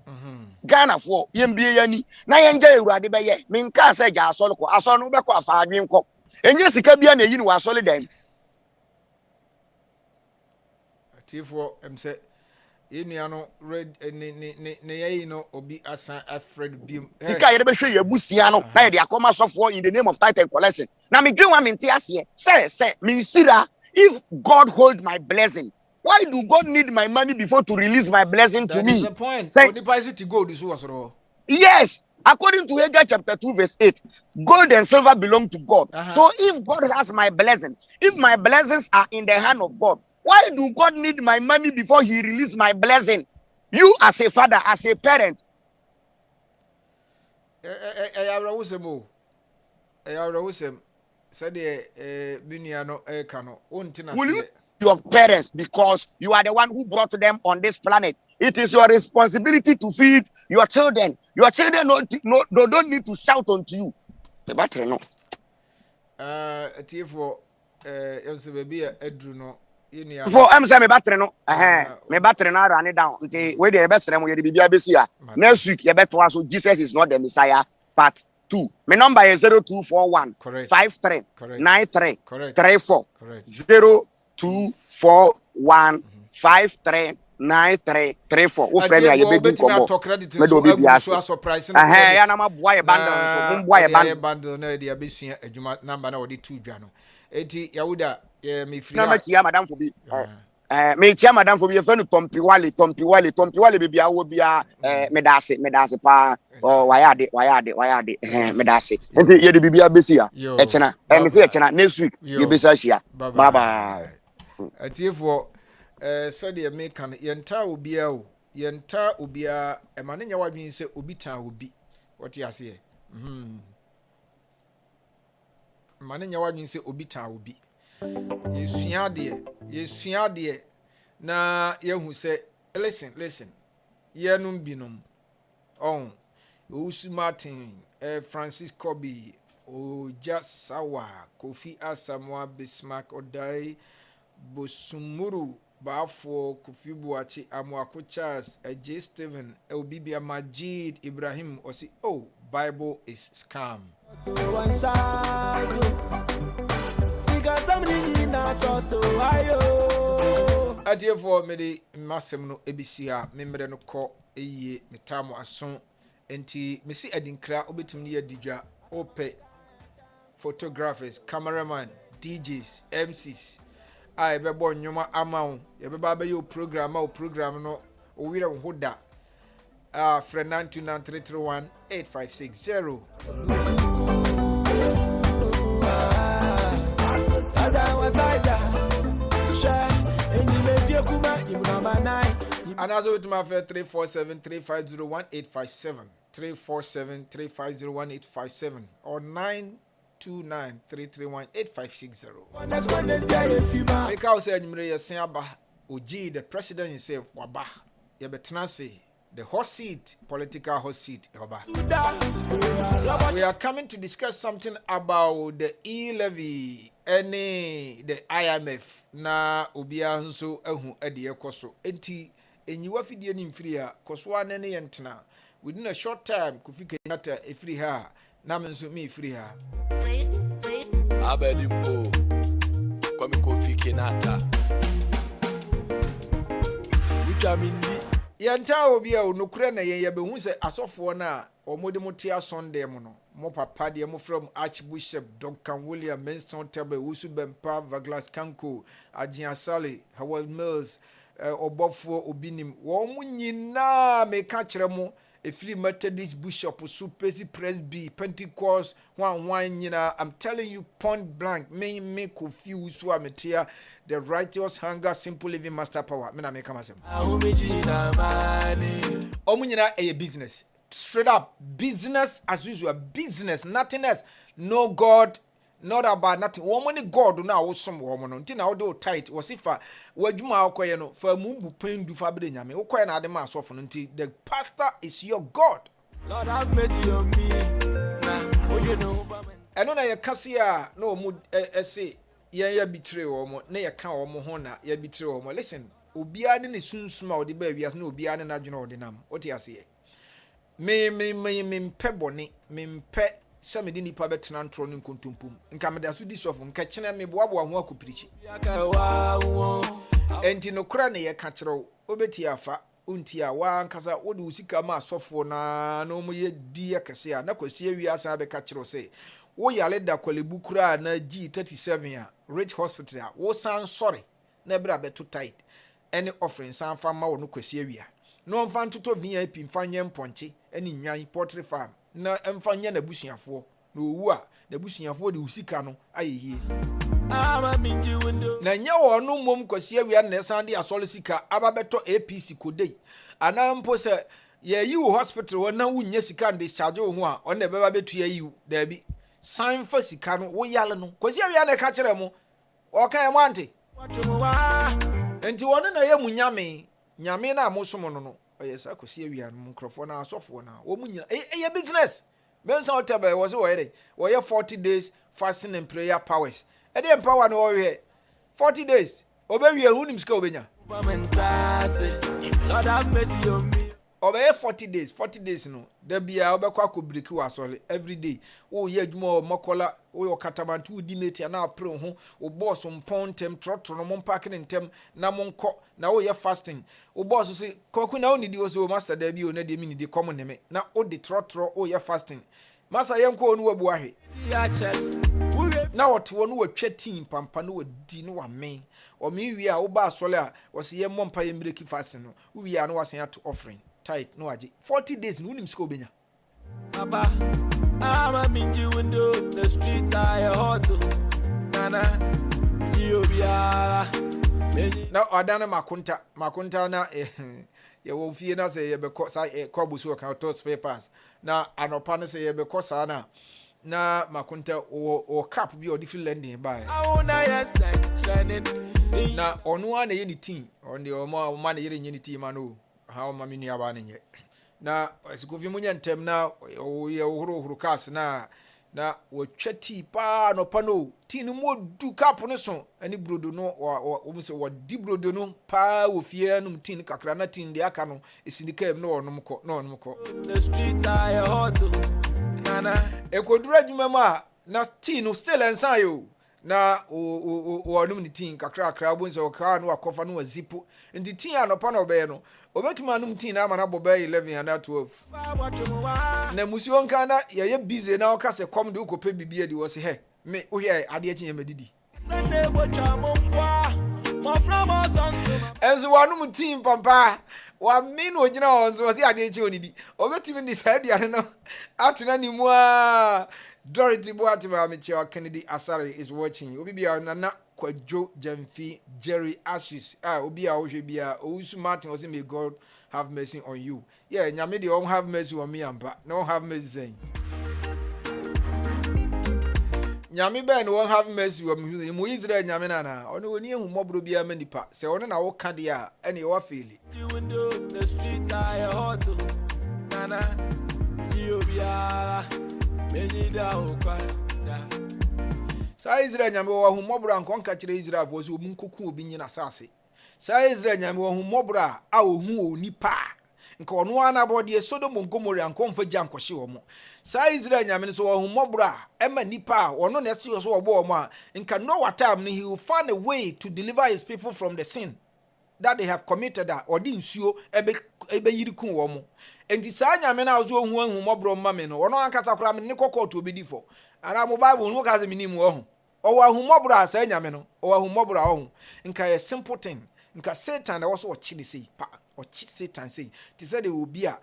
Ghana for ye mbie yani na ye nja ewurade be ye me nka say ja asole ko asole no be ko afa adwen ko enye sika bia na yi ni wa asole dan tifo say Iniano red ne no obi asan Alfred Bim. Sika ye be hwe ye busia no na ye de akoma sofo in the name of title collection. Na me dwen wa me nte ase. Say me sira if God hold my blessing. Why do God need my money before to release my blessing to me? That is the point. Say, the price to go this was. Yes, according to Haggai chapter 2 verse 8. Gold and silver belong to God. So if God has my blessing, if my blessings are in the hand of God, why do God need my money before he release my blessing? You as a father, as a parent. Will you your parents, because you are the one who brought them on this planet? It is your responsibility to feed your children. Your children don't need to shout unto you. The battery no. For I'm saying my battery no. My battery now run it down. Where the best time we be next week you better so Jesus is not the Messiah. Part 2. My number is 0241 53 93 34 0241 53 9334. Wo friend ya be din komo. Me do be biase. Ya na ma boy bundle so mo boy bundle na dia besua adwuma number na odi 2 dwa no. Enti Yahuda me free. Na ma chia madam for bi. Me chia madam for bi e fa no Tompiwale be bia wo bia me dase pa wayade me dase. Enti ye de bibia besia e chena me say e chena next week ye besa hia. Bye bye. Atiefo said the American yenta obia e mane nya wadwen se obi tan obi what you say mane nya wadwen se obi tan obi yesua de na yehu se listen yenum binom on Usu Martin Francis Kobe Ojasawa Kofi Asamoah Bismarck Odai Bosumuru Bafo Kofi Buachi Amwako Charles J. Stephen Elbibia Majid Ibrahim Osi Bible is scam. Adie for me de masem no ebisia memre no ko eye metamo ason enti mesi ADINKRA obetum ne adidwa ope photographers cameraman DJs MCs I be born nyoma amount ye be ba be yo program no o wire hoda friend 929331856 and as with my friend 347-350-1857 347-350-1857 or 929-331-8560 make out say you say aba oji the president himself waba ye betena say the hot seat, political hot seat. We are coming to discuss something about the e-levy, the IMF. Na ubia nso ehu ede ekoso. Enti enyiwa fidie ni mfria koswa nene yentena. Within a short time kufika nyata efri ha. Na menso mi efri ha. Abedimpo. Kwa mikofike nata. Vitamini yenta obi a onukure na ye behu se asofo na omode motia Sunday mu no mo papa de mo from Archbishop Dr. William Menston Tebe Usu Bempa Vaglas Kanko Ajian Sale Howard Mills obofo obinim wo mu nyina me ka kire mo efiri Methodist Bishop Supesi Presby Pentecost one nyina I'm telling you point blank me confuse so ametia the righteous hunger simple living master power me na me kama sem omunyina a business straight up business as usual business nothing else no God not about nothing woman God na wo som wo no nti na wo do tight wo sifa wadwuma akoye no fa mumbu pendu fa bede nyame wo koye na ade ma asofo no nti the pastor is your God. Lord have mercy on me na you know eno na ye kase a na omu ese ye betray wo mo na ye ka wo mo ho na ye betray wo mo listen obia ne sunsuma odi ba wias na obia ne nadwena odi nam oti ase me mpebone me mpe Samedi nipa betena ntro ne nkontompum nka me da so di sofo nka kene me boaboa ho akopirichi enti no kura ne ye ka kire obeti afa unti a wa nkasa wodi usika ma sofo na no mo ye di yakese a na kwasi awia sa be ka kire se wo yale da kwalebu kura na G37 a Rich Hospital a wo san sorry na bra beto tight any offering san fa ma wo no kwasi awia no mfa ntoto VIP mfa nye mponche ani nwan poultry farm na mfa nye na busuafo na owu a na busuafo de usika no ayehie na nya wono mom kwasi awia na esan de asole sika ababeto APC kodei ana mpo se ye yi wo hospital wona wunye sika and discharge wo ho a ona beba betu ya yi da bi sign for sika no wo yale no kwasi awia na ka kire mo o kan mo ante enti wono na ye munyame nyame na amosom no no oyesa kwasi awia no mkrofo na asofo na wo munyina ye business bensa otebe wo se wo ye 40 days fasting and prayer powers e dey empower no wo 40 days obewie hunim sika obenya Lord have mercy on me. Obey 40 days no. There be a obekwa ko breki wa sole every day. Wo ye adwuma mokola, wo katamantu di mate na apre ho, wo boss mpon tem trotro no mpake ntem na monko na wo ye fasting. Wo boss say koku na onidi wo so master there bi o na de mi ni de kom ne me. Na o de trotro wo ye fasting. Master yenko onu wabu ahwe. Na wote wonu watwa team pampa no wadi no wa men o me wi a wo ba sole a wo se ye mompa ye mbreki fast no wi a no wasen ato offering tight no age 40 days no unim sika obenya baba ama minji window the street are hot nana ni obiara na adana makunta na ye wo fie na se ye be ko sa ko busu ka to papers na anopa no se ye be ko sa na makunta o cap bi o different lending by na onu a na ye ni team on the o ma na ye ni team anu ha o ma minu aba na nye na sikofi munya ntem na o ye huru kas na wo twati pa no pa no tin mo du cap no so ani brodo no o mu se wo di brodo no pa wo fie no tin kakra na tin de aka no esindika no onom ko the streets are hot ekodura adwuma na teen no still ensan yo na o anum ni teen kakra bo nse o ka no akofa no azipo ndi teen anopa na obeye no obetuma anum teen na mana bobe 11 and 12 na musio nka na ye busy na o ka se kom de ukope bibie di wo se he me o hie ade achi medidi enzo wanum teen pampa wa min ojina onzo wasi ade echi onidi obetimi ndi side ya no atuna ni mu a Dorothy Boatima Michelle Kennedy Asari is watching obibia nana Kwajo Jamfi Jerry Ashes obia ohwebia Owusu Martin was may God have mercy on you nyame de on have mercy on me ampa no have mercy saying nyame ben won have mercy on me mu Israel nyame na ono woni ehu mobro bia manipa se ono na wo ka de a ene wo feel the streets are hot nana diobia menida okwa sa Israel nyame wo hu mobro ankon ka kire Israel fo so munkoku obi nyina sase sa Israel nyame wo hu mobro a ohu onipa nka ono ana bode Sodom and Gomorrah ankon fa gya nkɔhye wo mo sa Israel nyame so wo hu mobro a ema nipa ono na se so wo mo a nka no time he will find a way to deliver his people from the sin that they have committed that or di nsuo ebe yirikun wo mo enti sa nyame na zo hu mobro ma me no ono ankasa kora me ne kokko obedi fo ara mo bible no ka se minim wo ho o wa hu mobro a sa nyame no o wa hu mobro a ho nka a simple thing nka Satan na wo so ochili sei pa ochi Satan sei ti say de obi a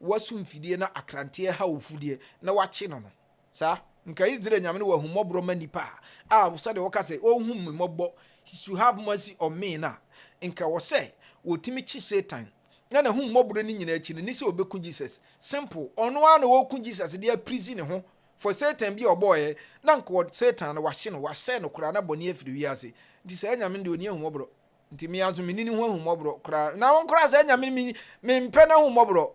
wasu mfidie na akrante ha ofudie na wachi no no sa nka Israel nyame no wa hu mobro ma nipa so de wo ka se o hu mmobbo he should have mercy on me na nka wo say wo timi chi Satan na hu mobro ni nyina achi ni se obeku Jesus simple ono a na wo ku Jesus de prison ne ho for Satan bi oboye na nka Satan na wahye no wase no kura na boni afiri wiase nti say nyame de oni hu mobro nti mi azu menini hu mobro kura na won kura say nyame mi mpena hu mobro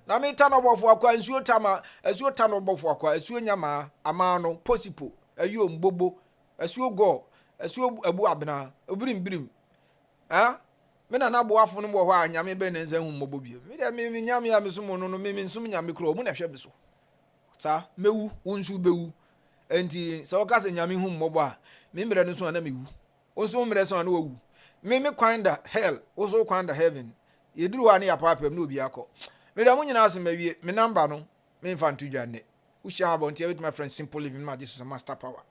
na mi ta no bofo akwa nsuo tama asuo ta no bofo akwa asuo nyama amano posipo ayo mbobo asuo go asuo abu abena obirim me na boafo no bo ho a nyame be na nza hu mbobo biem me nyame ya mesumo no me nsum nyame kro mu na hwe beso sa mewu wonsu bewu enti so ka se nyame hu mbobo a me mbre no so na mewu wonsu mbre so na wawu me kwanda hell woso kwanda heaven yeduru wa na ya papam na obi akọ me da munyina asem awie me number no me infantu dwane wo sha abonti with my friend simple living ma Jesus master power